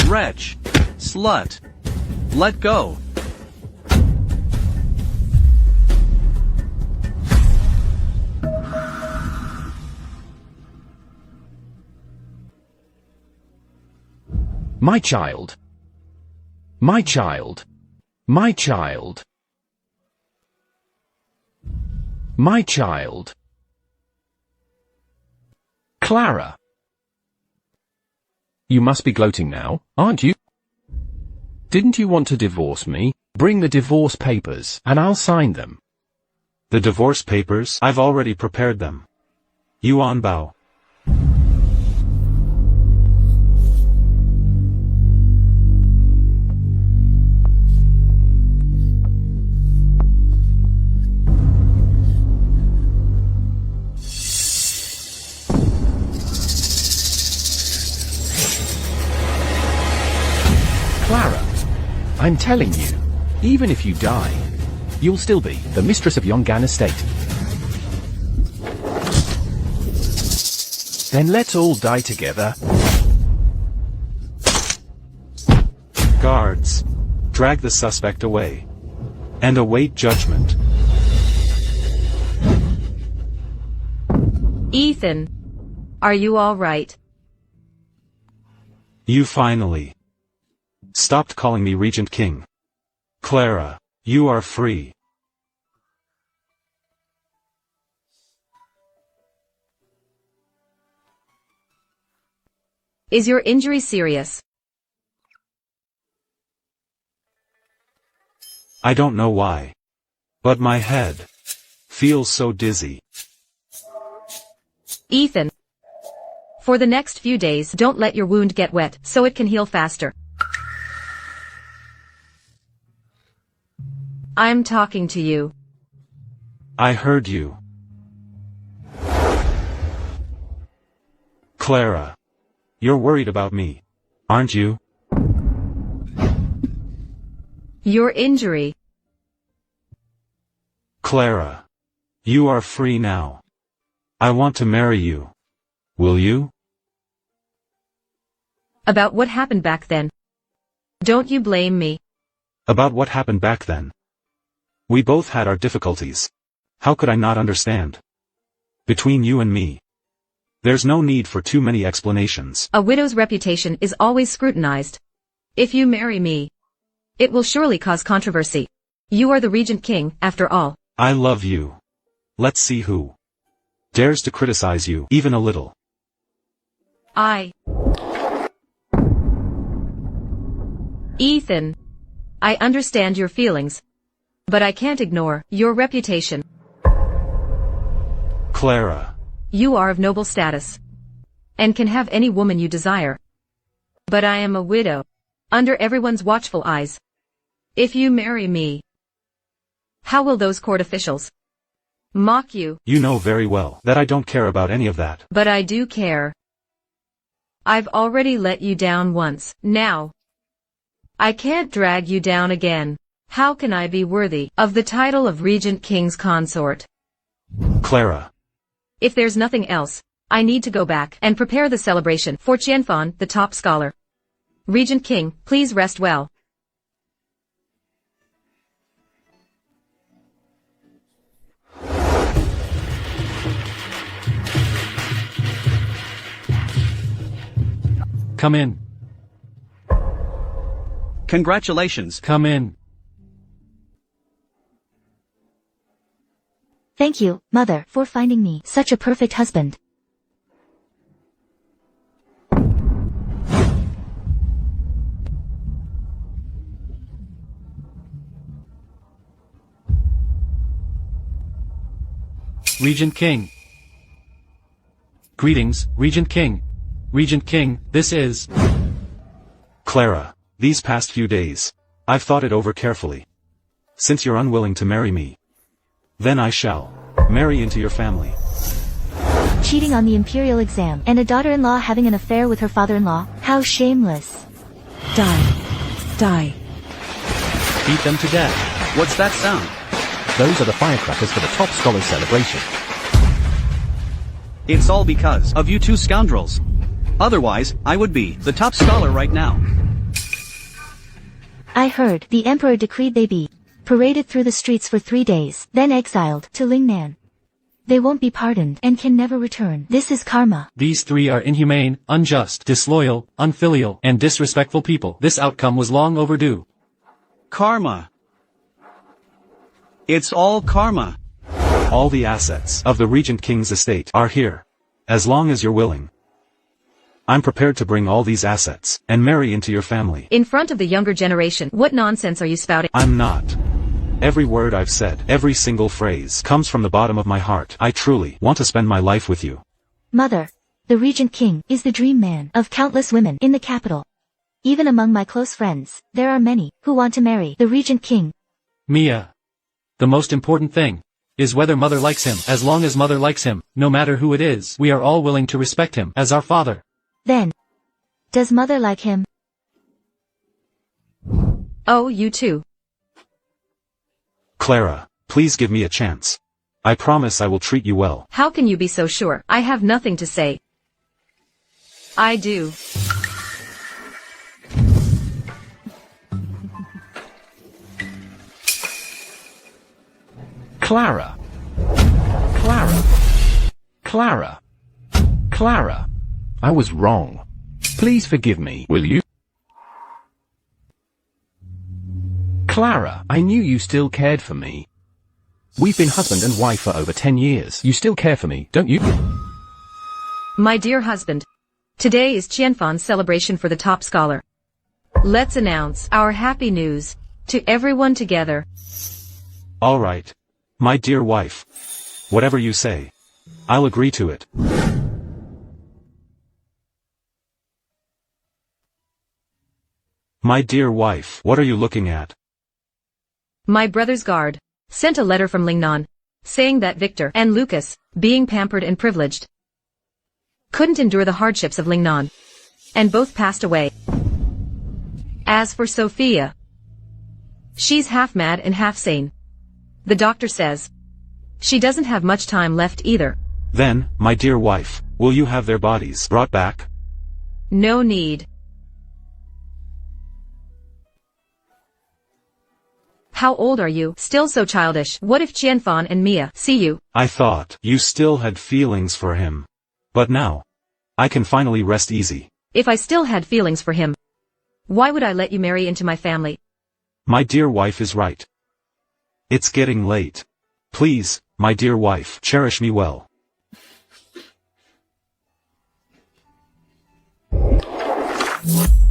Wretch. Slut. Let go. My child. My child. My child. My child. Clara. You must be gloating now, aren't you? Didn't you want to divorce me? Bring the divorce papers, and I'll sign them. The divorce papers? I've already prepared them. Yuan Bao. Clara, I'm telling you, even if you die, you'll still be the mistress of Yongan Estate. Then let's all die together. Guards, drag the suspect away and await judgment. Ethan, are you all right? You finally stopped calling me Regent King. Clara, you are free. Is your injury serious? I don't know why, but my head feels so dizzy. Ethan, for the next few days, don't let your wound get wet so it can heal faster. I'm talking to you. I heard you. Clara, you're worried about me, aren't you? Your injury. Clara, you are free now. I want to marry you. Will you? About what happened back then. Don't you blame me. About what happened back then. We both had our difficulties. How could I not understand? Between you and me, there's no need for too many explanations. A widow's reputation is always scrutinized. If you marry me, it will surely cause controversy. You are the Regent King, after all. I love you. Let's see who dares to criticize you, even a little. Ethan. I understand your feelings, but I can't ignore your reputation. Clara. You are of noble status, and can have any woman you desire. But I am a widow, under everyone's watchful eyes. If you marry me, how will those court officials mock you? You know very well that I don't care about any of that. But I do care. I've already let you down once. Now, I can't drag you down again. How can I be worthy of the title of Regent King's consort? Clara. If there's nothing else, I need to go back and prepare the celebration for Qianfan, the top scholar. Regent King, please rest well. Come in. Congratulations. Come in. Thank you, Mother, for finding me such a perfect husband. Regent King. Greetings, Regent King. Regent King, this is... Clara, these past few days, I've thought it over carefully. Since you're unwilling to marry me, then I shall marry into your family. Cheating on the imperial exam, and a daughter-in-law having an affair with her father-in-law? How shameless. Die. Die. Beat them to death. What's that sound? Those are the firecrackers for the top scholars celebration. It's all because of you two scoundrels. Otherwise, I would be the top scholar right now. I heard the emperor decreed they be paraded through the streets for 3 days, then exiled to Lingnan. They won't be pardoned and can never return. This is karma. These three are inhumane, unjust, disloyal, unfilial, and disrespectful people. This outcome was long overdue. Karma. It's all karma. All the assets of the Regent King's estate are here. As long as you're willing, I'm prepared to bring all these assets and marry into your family. In front of the younger generation, what nonsense are you spouting? I'm not. Every word I've said, every single phrase, comes from the bottom of my heart. I truly want to spend my life with you. Mother, the Regent King is the dream man of countless women in the capital. Even among my close friends, there are many who want to marry the Regent King. Mia. The most important thing is whether Mother likes him. As long as Mother likes him, no matter who it is, we are all willing to respect him as our father. Then, does Mother like him? Oh, you too. Clara, please give me a chance. I promise I will treat you well. How can you be so sure? I have nothing to say. I do. Clara. Clara. Clara. Clara. I was wrong. Please forgive me, will you? Clara, I knew you still cared for me. We've been husband and wife for over 10 years. You still care for me, don't you? My dear husband, today is Qianfan's celebration for the top scholar. Let's announce our happy news to everyone together. All right. My dear wife. Whatever you say, I'll agree to it. My dear wife, what are you looking at? My brother's guard sent a letter from Lingnan, saying that Victor and Lucas, being pampered and privileged, couldn't endure the hardships of Lingnan, and both passed away. As for Sophia, she's half mad and half sane. The doctor says she doesn't have much time left either. Then, my dear wife, will you have their bodies brought back? No need. How old are you? Still so childish. What if Qianfan and Mia see you? I thought you still had feelings for him. But now, I can finally rest easy. If I still had feelings for him, why would I let you marry into my family? My dear wife is right. It's getting late. Please, my dear wife, cherish me well. What?